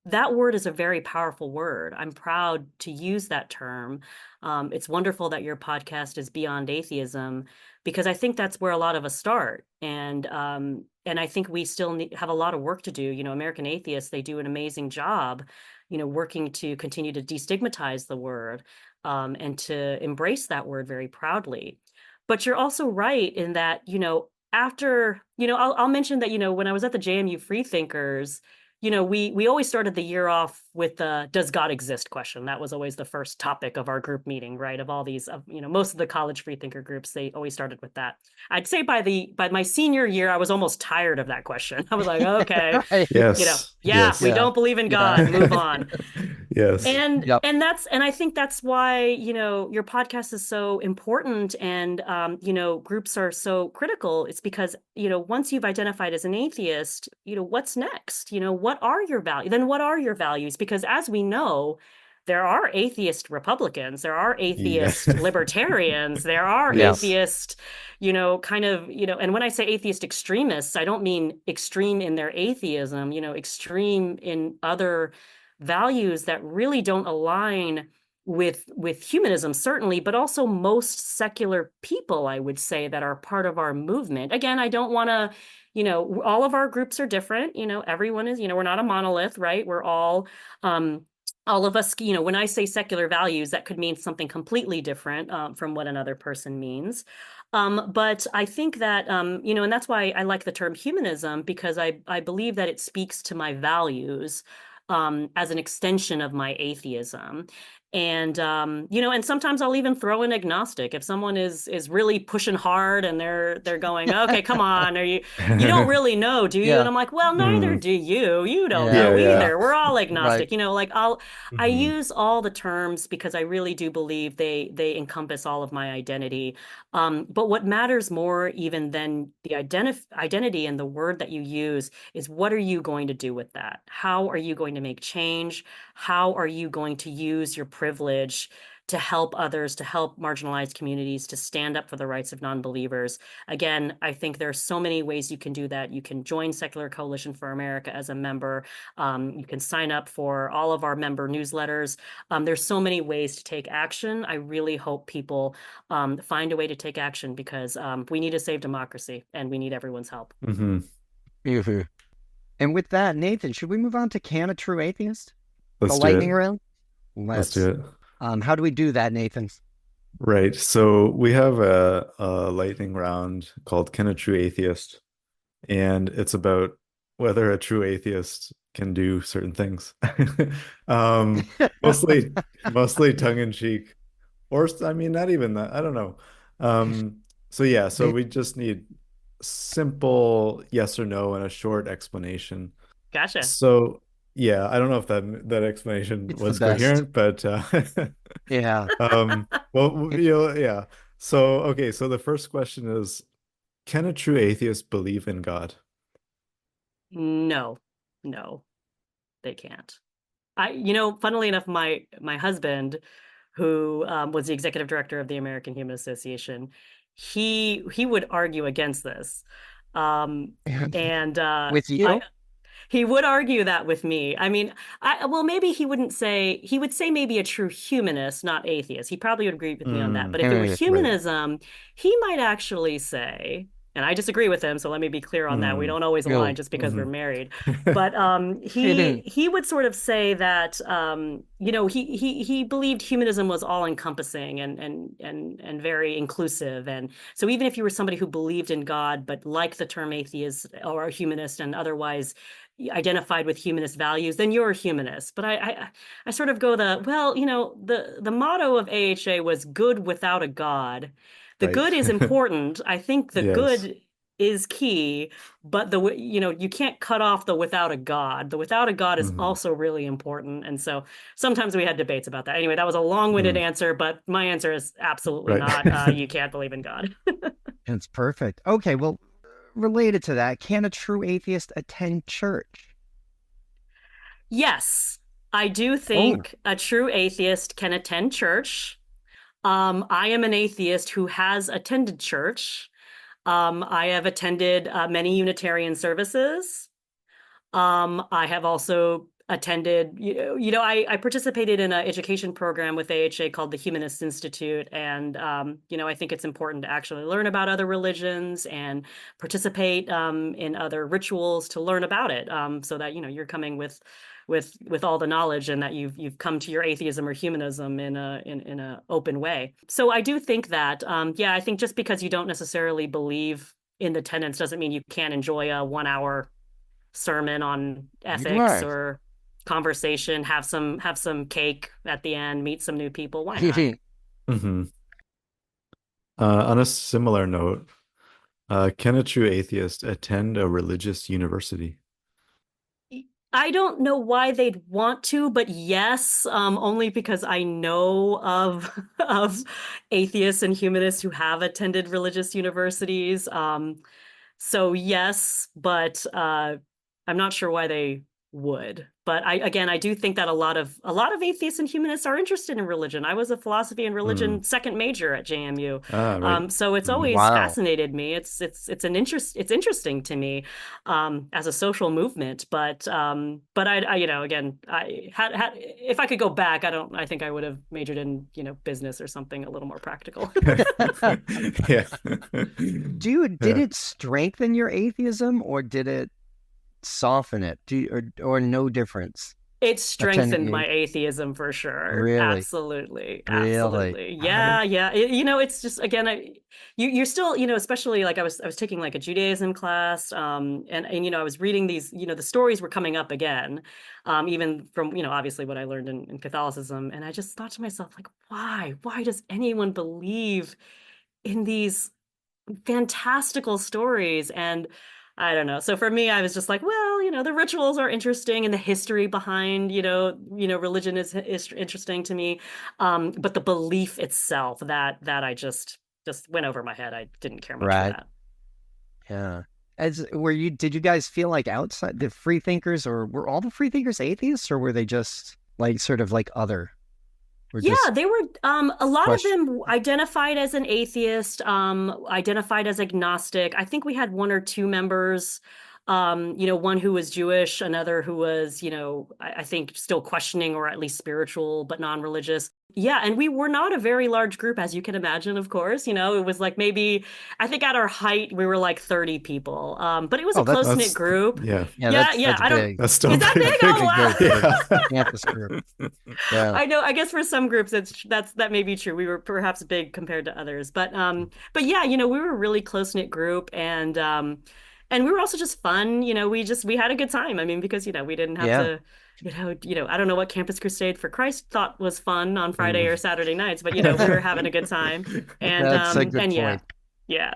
that word is a very powerful word. I'm proud to use that term. It's wonderful that your podcast is Beyond Atheism, because I think that's where a lot of us start. And I think we still have a lot of work to do. American Atheists, they do an amazing job, working to continue to destigmatize the word, and to embrace that word very proudly. But you're also right in that, after, I'll mention that, when I was at the JMU Freethinkers, we always started the year off with the "Does God exist?" question. That was always the first topic of our group meeting, right? Of all these, most of the college freethinker groups, they always started with that. I'd say by my senior year, I was almost tired of that question. I was like, okay, Right. Yes. yeah, we Yes. Yeah. don't believe in Yeah. God, move on. Yes. And Yep. I think that's why, your podcast is so important, and groups are so critical. It's because, once you've identified as an atheist, what's next? What are your values? Then what are your values? Because as we know, there are atheist Republicans, there are Yeah. atheist libertarians, there are Yeah. atheist, and when I say atheist extremists, I don't mean extreme in their atheism, extreme in other values that really don't align with humanism, certainly, but also most secular people, I would say, that are part of our movement. Again, I don't want to, all of our groups are different. Everyone is, we're not a monolith, right? We're all of us, when I say secular values, that could mean something completely different, from what another person means. But I think that, and that's why I like the term humanism, because I believe that it speaks to my values, as an extension of my atheism. And and sometimes I'll even throw in agnostic if someone is really pushing hard and they're going, okay, come on, are you don't really know, do you? And Yeah. I'm like, well, neither Mm. do you. You don't Yeah. Yeah, know yeah. either. We're all Right. agnostic. Like I Mhm. use all the terms because I really do believe they encompass all of my identity. But what matters more even than the identity and the word that you use is, what are you going to do with that? How are you going to make change? How are you going to use your privilege to help others, to help marginalized communities, to stand up for the rights of non-believers? Again, I think there are so many ways you can do that. You can join Secular Coalition for America as a member. You can sign up for all of our member newsletters. There's so many ways to take action. I really hope people find a way to take action, because we need to save democracy and we need everyone's help. Mhm. Mhm. And with that, Nathan, should we move on to Can a True Atheist? The Let's do it. lightning round? Let's do Let's. it. How do we do that, Nathan? Right. So we have a lightning round called Can a True Atheist? And it's about whether a true atheist can do certain things. Um, mostly tongue in cheek, or I mean, not even that. I don't know. So yeah, so we just need simple yes or no and a short explanation. Gotcha. So yeah, I don't know if that explanation It's the was best. coherent, but Yeah. well, yeah. So okay, so the first question is, can a true atheist believe in God? No, no, they can't. Funnily enough, my husband, who was the executive director of the American Human Association, he would argue against this, um, and With I you? he would argue that with me. I mean, well, maybe he would say maybe a true humanist, not atheist. He probably would agree with me on that. But if it were Right. humanism, he might actually say, and I disagree with him, so let me be clear on that. We Mm. don't always align Yo. just because we're Mhm. married. But he would sort of say that, he believed humanism was all encompassing and very inclusive. And so even if you were somebody who believed in God but liked the term atheist or a humanist and otherwise identified with humanist values, then you're a humanist. But I sort of go the motto of AHA was good without a God. The Right. good is important. I think the Yes. good is key, but you can't cut off the without a God. The without a God is Mhm. also really important. And so sometimes we had debates about that. Anyway, that was a long-winded Mm. answer, but my answer is absolutely Right. not. You can't believe in God. It's perfect. Okay, well, related to that, can a true atheist attend church? Yes, I do Oh, think a true atheist can attend church. I am an atheist who has attended church. I have attended many Unitarian services. I have also attended, I participated in an education program with AHA called the Humanist Institute. And, I think it's important to actually learn about other religions and participate in other rituals to learn about it, so that, you're coming with all the knowledge, and that you've come to your atheism or humanism in a open way. So I do think that, I think just because you don't necessarily believe in the tenets doesn't mean you can't enjoy a 1 hour sermon on ethics Right. or conversation, have some cake at the end, meet some new people. Why not? Mm-hmm. On a similar note, can a true atheist attend a religious university? I don't know why they'd want to, but yes, only because I know of of atheists and humanists who have attended religious universities. So yes, but I'm not sure why they would. But I do think that a lot of atheists and humanists are interested in religion. I was a philosophy and religion second major at JMU. Right. So it's always Wow. fascinated me. It's interesting to me as a social movement. But I again, I had if I could go back, I think I would have majored in business or something a little more practical. Yeah. Did it strengthen your atheism, or did it soften it? Or no difference? It strengthened Attending my atheism for sure. Really? Absolutely. Really? Absolutely. Yeah, yeah. It's just again, you're still, especially like I was taking like a Judaism class, and I was reading these, the stories were coming up again, even from, obviously what I learned in Catholicism. And I just thought to myself, like, why? Why does anyone believe in these fantastical stories? And I don't know. So for me, I was just like, well, the rituals are interesting, and the history behind, religion is interesting to me. But the belief itself, that I just went over my head. I didn't care much for right. that. Yeah. Did you guys feel like outside the free thinkers, or were all the free thinkers atheists, or were they just like sort of like other, or Yeah, just they were a lot of question? them identified as an atheist, identified as agnostic. I think we had one or two members, one who was Jewish, another who was, I think still questioning, or at least spiritual but non-religious. Yeah, and we were not a very large group, as you can imagine, of course. It was like maybe, I think at our height we were like 30 people. But it was a Oh, close-knit group. Yeah. yeah, Yeah, that's yeah. I don't, big. That's still is that pretty big? That's a Oh, big. big group wow. for Yeah. a campus group. Yeah. I know. I guess for some groups, that may be true. We were perhaps big compared to others, but yeah, we were a really close knit group, and we were also just fun. We had a good time. I mean, because we didn't have Yeah. to, I don't know what Campus Crusade for Christ thought was fun on Friday or Saturday nights, but we were having a good time, and That's a good yeah, point. yeah.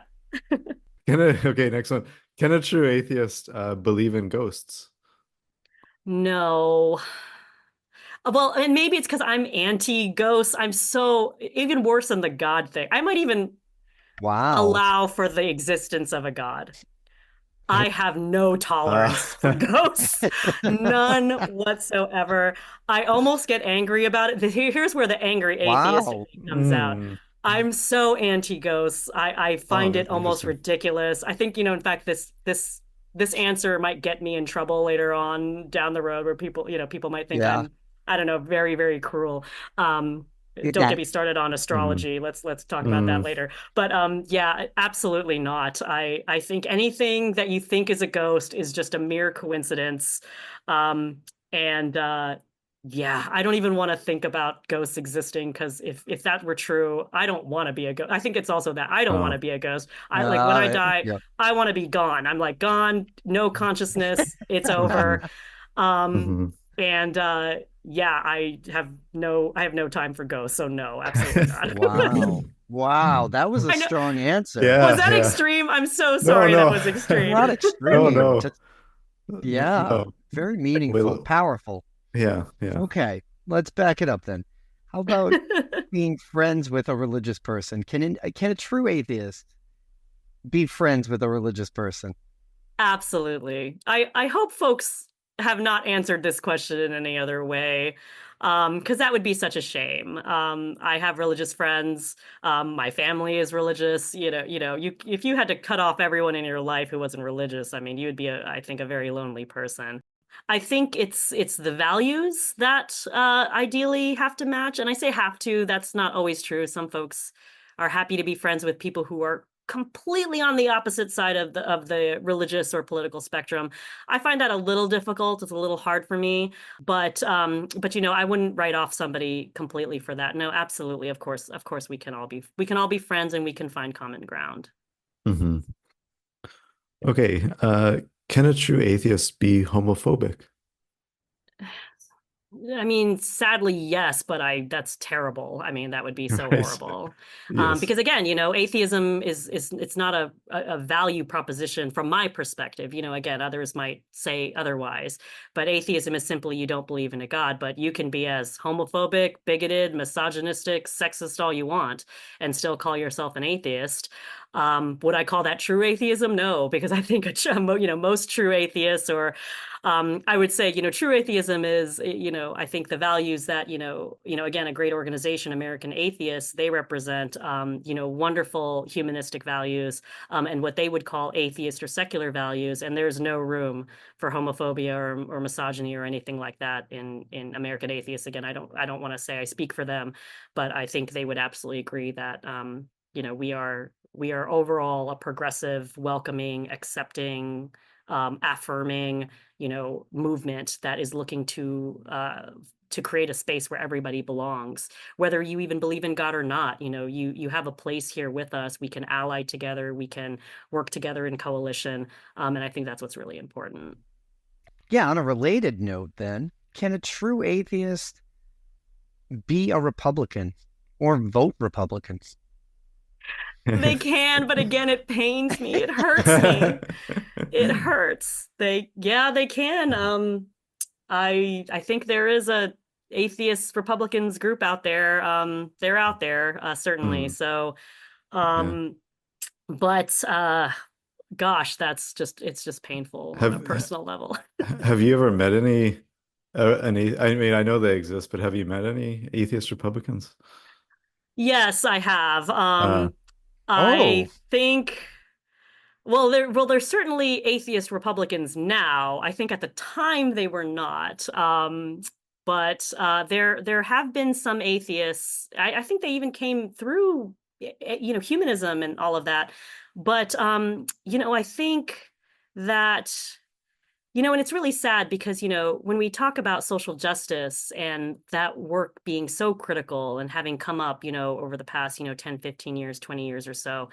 Okay, next one. Can a true atheist believe in ghosts? No. Well, and maybe it's because I'm anti-ghosts. I'm so even worse than the God thing. I might even Wow. allow for the existence of a God. I have no Uh, tolerance for ghosts, none whatsoever. I almost get angry about it. Here's where the angry atheist in Wow. me comes out. I'm so anti-ghosts. I Oh, find it almost interesting. ridiculous. I think, in fact, this answer might get me in trouble later on down the road, where people might think Yeah. I don't know, very, very cruel. Um, don't Yeah. get me started on Mhm. astrology. Let's talk about that Mm. later. But yeah, absolutely not. I think anything that you think is a ghost is just a mere coincidence. And yeah, I don't even want to think about ghosts existing, because if that were true, I don't want to be a ghost. I think it's also that I don't want to Oh. be a ghost. I like when I die, Yeah. I want to be gone. I'm like gone, no consciousness, it's over. Um, Mhm. and yeah, I have no time for ghosts, so no, absolutely not. Wow. Wow. That was a I know. strong answer. Was Yeah, that yeah. extreme? I'm so No, sorry that no. was Not extreme. No, extreme. no. Just, yeah. No. Very meaningful, Well, powerful. yeah, yeah. Okay. Let's back it up then. How about being friends with a religious person? Can a true atheist be friends with a religious person? Absolutely. I hope folks have not answered this question in any other way, because that would be such a shame. I have religious friends. My family is religious. If you had to cut off everyone in your life who wasn't religious, I mean, you would be I think, a very lonely person. I think it's the values that ideally have to match. And I say have to, that's not always true. Some folks are happy to be friends with people who are completely on the opposite side of the religious or political spectrum. I find that a little difficult. It's a little hard for me, but I wouldn't write off somebody completely for that. No, absolutely. Of course we can all be friends and we can find common ground. Hmm. Okay. Can a true atheist be homophobic? I mean, sadly, yes, but that's terrible. I mean, that would be so Right. horrible. Yes. Because again, atheism is it's not a value proposition from my perspective. Again, others might say otherwise, but atheism is simply you don't believe in a God, but you can be as homophobic, bigoted, misogynistic, sexist all you want, and still call yourself an atheist. Would I call that true atheism? No, because I think most true atheists or I would say, true atheism is, I think the values that, again, a great organization, American Atheists, they represent, wonderful humanistic values and what they would call atheist or secular values. And there's no room for homophobia or misogyny or anything like that in American Atheists. Again, I don't want to say I speak for them, but I think they would absolutely agree that, we are overall a progressive, welcoming, accepting, affirming, movement that is looking to create a space where everybody belongs, whether you even believe in God or not. You have a place here with us. We can ally together. We can work together in coalition, and I think that's what's really important. Yeah, on a related note, then, can a true atheist be a Republican or vote Republican? They can, but again, it pains me. It hurts me. It hurts. They can. I think there is a atheist Republicans group out there. They're out there, certainly. Mm, So, yeah. um, but gosh, it's just painful on a Have personal level. have you ever met any? I mean, I know they exist, but have you met any atheist Republicans? Yes, I have. Uh, I Oh, think. Well, there's certainly atheist Republicans now. I think at the time they were not. But there have been some atheists. I think they even came through, humanism and all of that. But I think that, and it's really sad because, when we talk about social justice and that work being so critical and having come up, over the past, 10, 15 years, 20 years or so,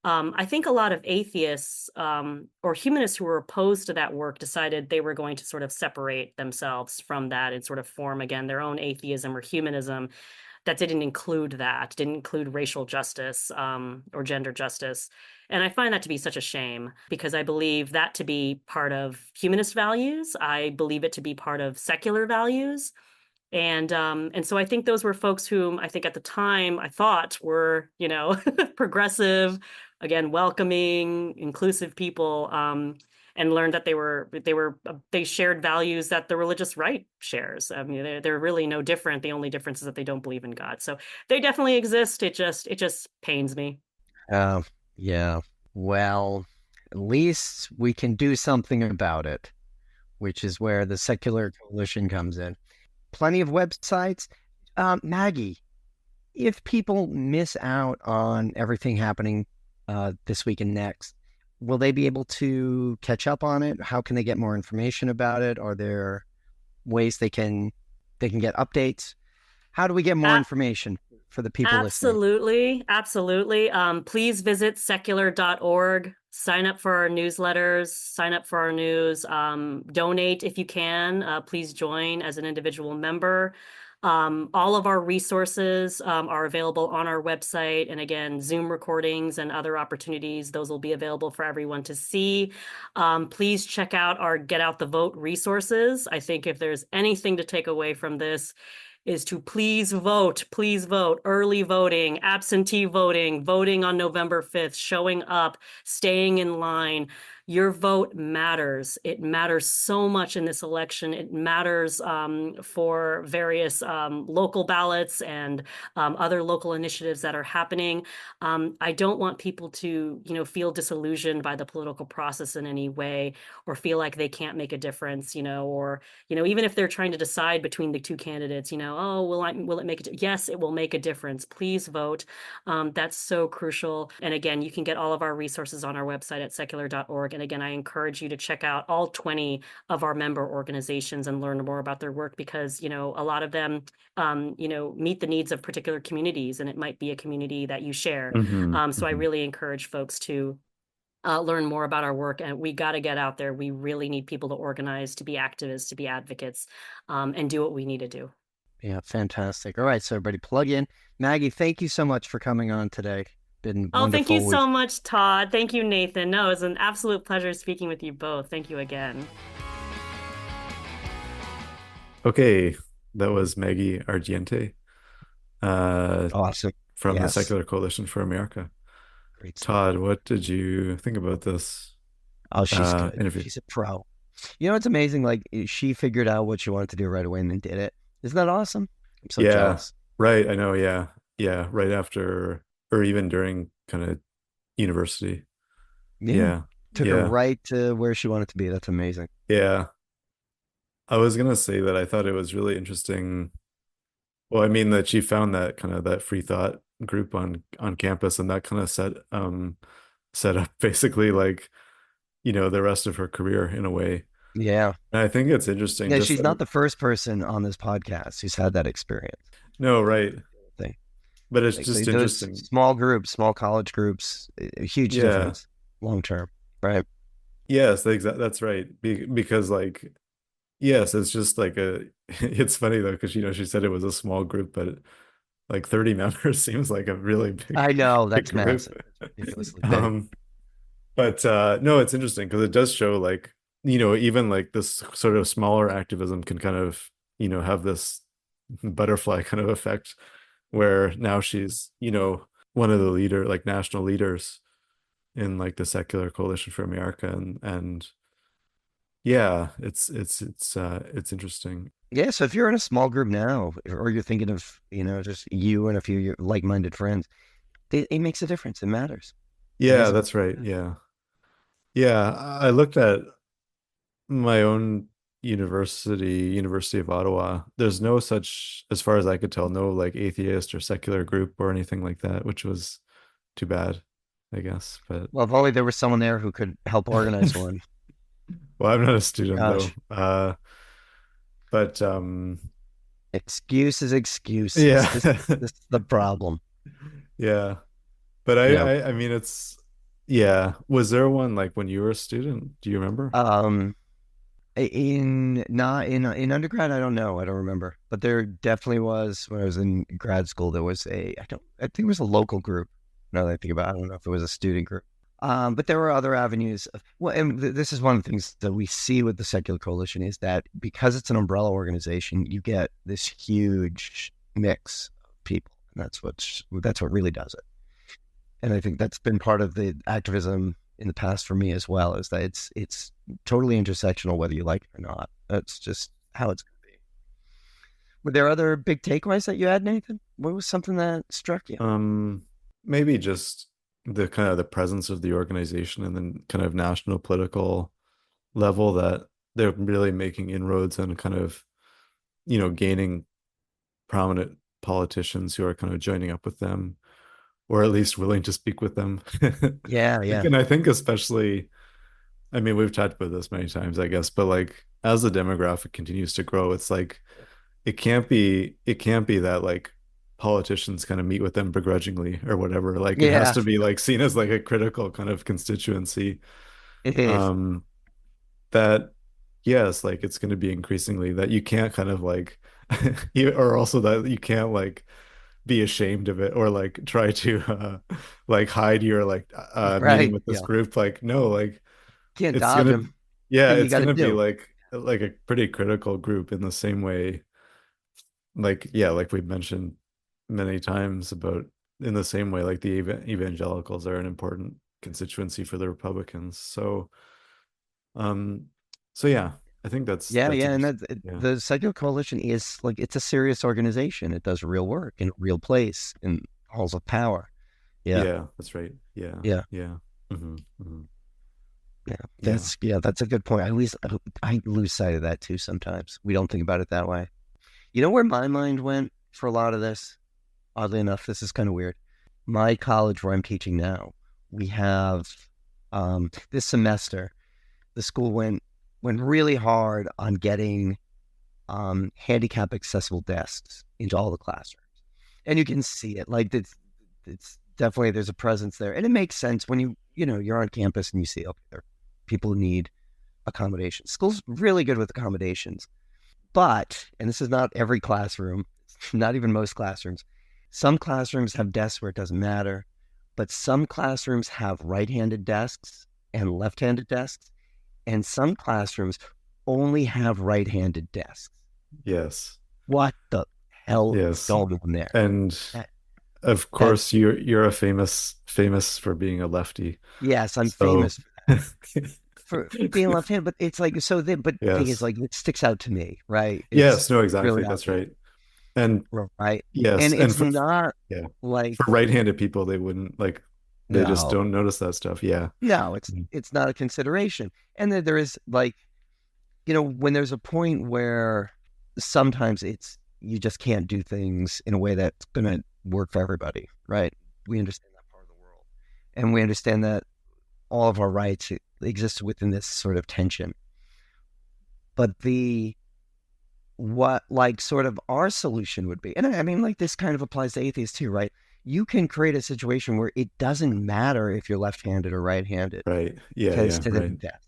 I think a lot of atheists or humanists who were opposed to that work decided they were going to sort of separate themselves from that and sort of form again their own atheism or humanism that didn't include racial justice or gender justice. And I find that to be such a shame because I believe that to be part of humanist values. I believe it to be part of secular values. And so I think those were folks whom I think at the time I thought were, progressive, again, welcoming, inclusive people, and learned that they shared values that the religious right shares. I mean, they're really no different. The only difference is that they don't believe in God. So they definitely exist. It just pains me. uh, yeah. Well, at least we can do something about it, which is where the secular coalition comes in. Plenty of websites. Maggie, if people miss out on everything happening this week and next, will they be able to catch up on it? How can they get more information about it? Are there ways they can get updates? How do we get more information for the people listening? Absolutely. Absolutely. Please visit secular.org. Sign up for our newsletters, sign up for our news, donate if you can. Please join as an individual member. All of our resources are available on our website. And again, Zoom recordings and other opportunities, those will be available for everyone to see. Please check out our Get Out the Vote resources. I think if there's anything to take away from this, is to please vote, early voting, absentee voting, voting on November 5th, showing up, staying in line. your vote matters. It matters so much in this election. It matters for various local ballots and other local initiatives that are happening. I don't want people to, feel disillusioned by the political process in any way, or feel like they can't make a difference, or, even if they're trying to decide between the two candidates, oh, will it make it? Yes, it will make a difference. Please vote. That's so crucial. And again, you can get all of our resources on our website at secular.org. And again, I encourage you to check out all 20 of our member organizations and learn more about their work, because, a lot of them, meet the needs of particular communities, and it might be a community that you share. So I really encourage folks to learn more about our work, and we got to get out there. We really need people to organize, to be activists, to be advocates, and do what we need to do. Yeah, fantastic. All right, so everybody plug in. Maggie, thank you so much for coming on today. Been Oh, thank wonderful. you so much, Todd. Thank you, Nathan. No, it's an absolute pleasure speaking with you both. Thank you again. Okay, that was Maggie Ardiente, Awesome. from the Secular Coalition for America. Great stuff. Todd, what did you think about this? Oh, she's good. Interview? She's a pro. It's amazing. Like, she figured out what she wanted to do right away and then did it. Isn't that awesome? I'm so jealous. Right. I know. Yeah. Right after, or even during kind of university. Yeah. Took her right to where she wanted to be. That's amazing. Yeah. I was gonna say that I thought it was really interesting. Well, I mean that she found that kind of that free thought group on campus, and that kind of set up basically like, the rest of her career in a way. Yeah. And I think it's interesting. Yeah, she's not the first person on this podcast who's had that experience. No, right. But it's like, just interesting. Small groups, small college groups, a huge difference long term, right? Yes, that's right. Because like, yes, it's just like it's funny though, because she said it was a small group, but like 30 members seems like a really big. I know, that's massive. Ridiculously big. But no, it's interesting because it does show like, even like this sort of smaller activism can kind of, have this butterfly kind of effect, where now she's, one of the national leaders in like the Secular Coalition for America, and yeah, it's interesting. Yeah, so if you're in a small group now, or you're thinking of, just you and a few like-minded friends, it makes a difference. It matters. Yeah, that's right. Yeah. I looked at my own University of Ottawa. There's no such, as far as I could tell, no like atheist or secular group or anything like that, which was too bad, I guess. But well, if only there was someone there who could help organize one. Well, I'm not a student though. But excuse is excuse. Yeah. This is the problem. Yeah. But I mean, it's, yeah. Was there one like when you were a student? Do you remember? In undergrad, I don't know. I don't remember. But there definitely was, when I was in grad school, there was I think it was a local group. Now that I think about it, I don't know if it was a student group. But there were other avenues. Well, and this is one of the things that we see with the Secular Coalition, is that because it's an umbrella organization, you get this huge mix of people. And that's what really does it. And I think that's been part of the activism in the past for me as well, is that it's totally intersectional, whether you like it or not. That's just how it's going to be. Were there other big takeaways that you had, Nathan? What was something that struck you? Maybe just the kind of the presence of the organization and then kind of national political level, that they're really making inroads and kind of, gaining prominent politicians who are kind of joining up with them, or at least willing to speak with them. Yeah. And I think especially, I mean, we've talked about this many times, I guess, but like as the demographic continues to grow, it's like it can't be that like politicians kind of meet with them begrudgingly or whatever. Like it has to be like seen as like a critical kind of constituency. It is. That yes, like it's going to be increasingly that you can't kind of like or also that you can't like be ashamed of it or like try to like hide your like meeting with this group. Like no, like can't dodge them. It's gonna be like a pretty critical group in the same way, like like we've mentioned many times, about in the same way like the evangelicals are an important constituency for the Republicans. So Um, so yeah, I think Yeah, that's yeah, and interesting. that Yeah. the Secular Coalition is like it's a serious organization. It does real work in a real place in halls of power. Yeah, Yeah, that's right. Yeah. yeah, Yeah. Hmm. Hmm. yeah. Yeah. That's a good point. I lose sight of that too sometimes. We don't think about it that way. You know where my mind went for a lot of this? Oddly enough, this is kind of weird. My college where I'm teaching now, we have this semester, the school went really hard on getting handicap accessible desks into all the classrooms. And you can see it. Like it's definitely there's a presence there. And it makes sense when you're on campus and you see, okay, there are people who need accommodations. School's really good with accommodations. But, and this is not every classroom, not even most classrooms, some classrooms have desks where it doesn't matter, but some classrooms have right-handed desks and left-handed desks, and some classrooms only have right-handed desks. Yes. What the hell is Yes. going on there? And That, of that course you're a famous for being a lefty. yes, I'm So famous for being left-handed, but it's like but the thing is yes. like it sticks out to me, right? It's Yes, no, really exactly. That's obvious, right. And right? yes, And and it's not yeah, like for right-handed people, they wouldn't like they just no, don't notice that stuff. Yeah. no, it's Mm. it's not a consideration. And then there is like, when there's a point where sometimes it's you just can't do things in a way that's going to work for everybody, right? We understand that part of the world, and we understand that all of our rights exist within this sort of tension. But what like sort of our solution would be, and I mean like this kind of applies to atheists too, right? You can create a situation where it doesn't matter if you're left-handed or right-handed Right. Yeah, because yeah, to the right. death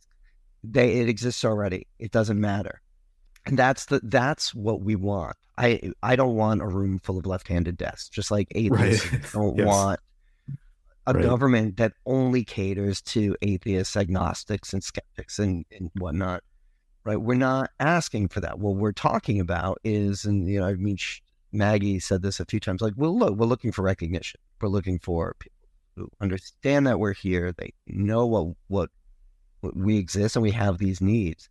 it exists already. It doesn't matter. And that's what we want. I don't want a room full of left-handed desks, just like Right. atheists don't Yes. want a Right. government that only caters to atheists, agnostics, and skeptics and whatnot. Right? We're not asking for that. What we're talking about is, and I mean, Maggie said this a few times. Like, well, look, we're looking for recognition. We're looking for people who understand that we're here. They know what we exist and we have these needs.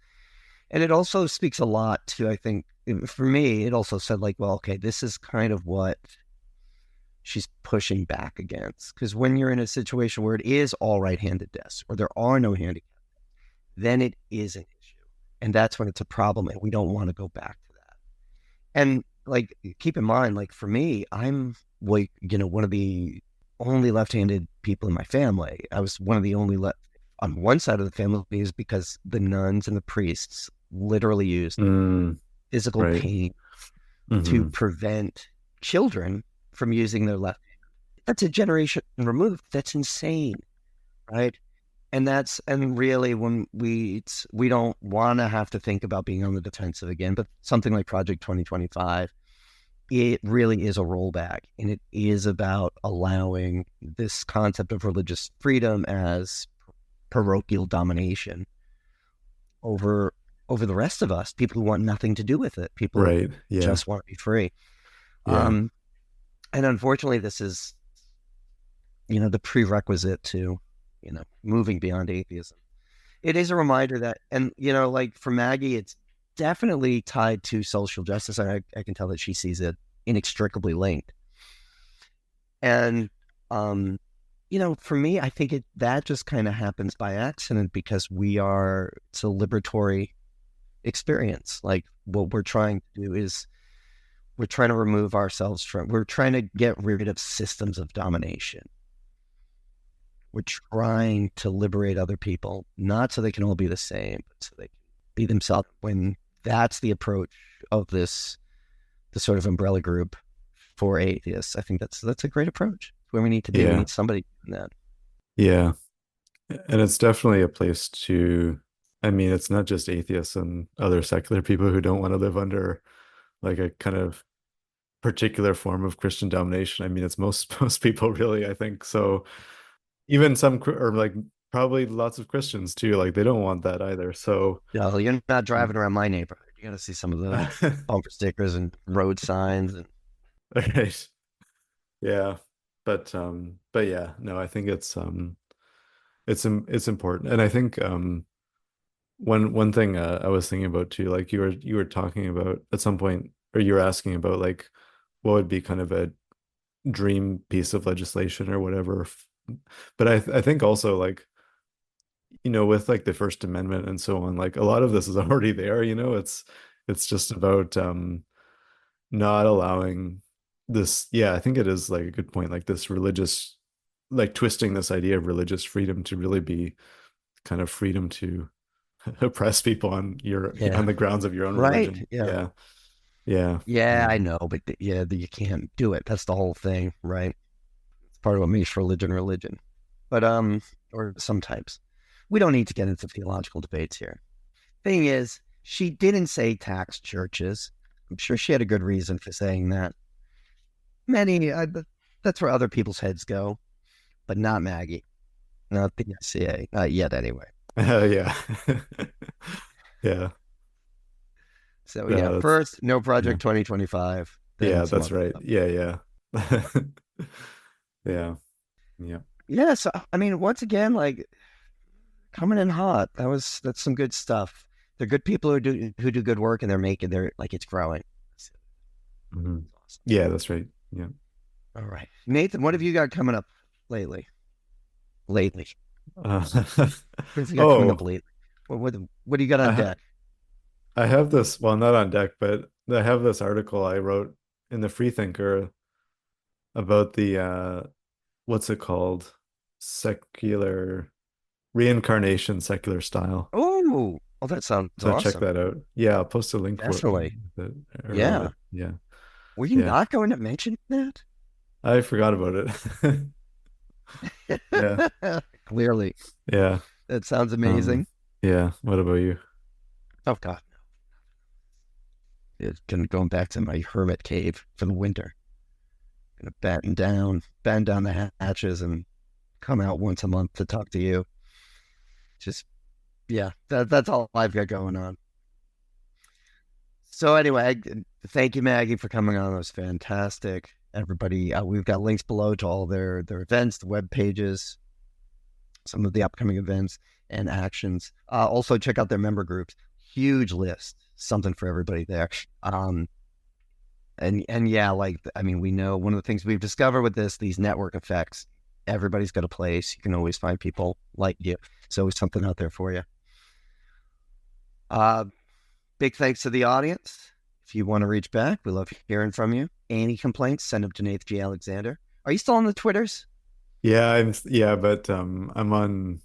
And it also speaks a lot to, I think, for me, it also said like, well, okay, this is kind of what she's pushing back against. Because when you're in a situation where it is all right-handed desks or there are no handicaps, then it is an issue. And that's when it's a problem. And we don't want to go back to that. And like, keep in mind, like for me, I'm like, one of the only left-handed people in my family. I was one of the only left on one side of the family is because the nuns and the priests literally used Mm, physical right. pain to Hmm. prevent children from using their left hand. That's a generation removed. That's insane, right? And really when we don't want to have to think about being on the defensive again, but something like Project 2025, it really is a rollback, and it is about allowing this concept of religious freedom as parochial domination over the rest of us, people who want nothing to do with it, people who Right. Yeah. just want to be free. Yeah. Um, and unfortunately, this is the prerequisite to moving beyond atheism. It is a reminder that, and like for Maggie, it's definitely tied to social justice. I can tell that she sees it inextricably linked. And for me, I think that just kind of happens by accident because it's a liberatory experience. Like what we're trying to do is we're trying to remove ourselves we're trying to get rid of systems of domination. We're trying to liberate other people, not so they can all be the same, but so they can be themselves. When that's the approach of the sort of umbrella group for atheists, I think that's a great approach. It's where we need to be. We Yeah. need somebody doing that. Yeah. And it's definitely a place to, I mean, it's not just atheists and other secular people who don't want to live under like a kind of particular form of Christian domination. I mean, it's most most people really, I think. So even or like probably lots of Christians too, like they don't want that either. So No, you're not um, driving around my neighborhood. You got to see some of the bumper stickers and road signs. And right. Yeah. But yeah, no, I think it's important. And I think one thing I was thinking about too, like you were talking about at some point, or you were asking about like what would be kind of a dream piece of legislation or whatever. But I think also like, with like the First Amendment and so on, like a lot of this is already there, it's just about not allowing this. Yeah, I think it is like a good point, like this religious, like twisting this idea of religious freedom to really be kind of freedom to oppress people on Yeah. the grounds of your own Right. religion. Yeah. Yeah. Yeah. Yeah, Yeah. I know, but yeah, you can't do it. That's the whole thing, right? It's part of what makes religion religion. But or sometimes we don't need to get into theological debates here. Thing is, she didn't say tax churches. I'm sure she had a good reason for saying that. That's where other people's heads go, but not Maggie, not the SCA, not yet anyway. Yeah. Yeah. So Yeah, yeah, that's first, no yeah. Project 2025, then Yeah, some that's other right. stuff. Yeah, yeah. Yeah. Yeah. Yeah, so I mean, once again, like coming in hot. That's some good stuff. They're good people who do good work, and they're like it's growing. Hmm. Awesome. Yeah, that's right. Yeah. All right, Nathan, what have you got coming up lately? Lately, Uh, what have you got coming up oh, lately? What do you got I on ha deck? I have this, well, not on deck, but I have this article I wrote in the Freethinker about the what's it called? Secular reincarnation, secular style. Oh, that sounds So check awesome. that out. Yeah, I'll post a link for Definitely. it around Yeah. it. Yeah. Were you Yeah. not going to mention that? I forgot about it. Yeah. Clearly, Yeah. that sounds Um, amazing. yeah. What about you? Oh God, it's going back to my hermit cave for the winter. Gonna batten down the hatches, and come out once a month to talk to you. Just yeah, that's all I've got going on. So anyway, thank you, Maggie, for coming on. It was fantastic. Everybody, we've got links below to all their events, the web pages, some of the upcoming events and actions. Also, check out their member groups. Huge list, something for everybody there. And yeah, like I mean, we know one of the things we've discovered with these network effects. Everybody's got a place. You can always find people like you. So always something out there for you. Uh, Big thanks to the audience. If you want to reach back, we love hearing from you. Any complaints, send them to Nathan G. Alexander. Are you still on the Twitters? Yeah, but I'm on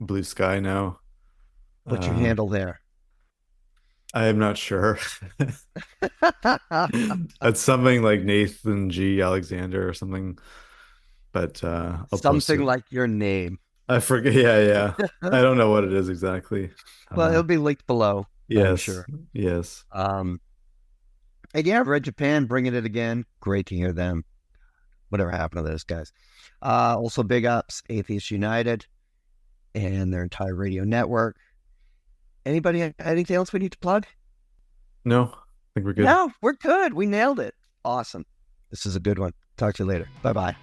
BlueSky now. What's your Uh handle there? I am not sure. It's something like Nathan G. Alexander or something, but I'll post Something it. like your name. I forget. Yeah, yeah. I don't know what it is exactly. Well, it'll be linked below, I'm Yes, sure. yes. Um, and yeah, Red Japan bringing it again. Great to hear them. Whatever happened to those guys. Also, big ups, Atheist United and their entire radio network. Anybody, anything else we need to plug? No, I think we're good. No, we're good. We nailed it. Awesome. This is a good one. Talk to you later. Bye bye.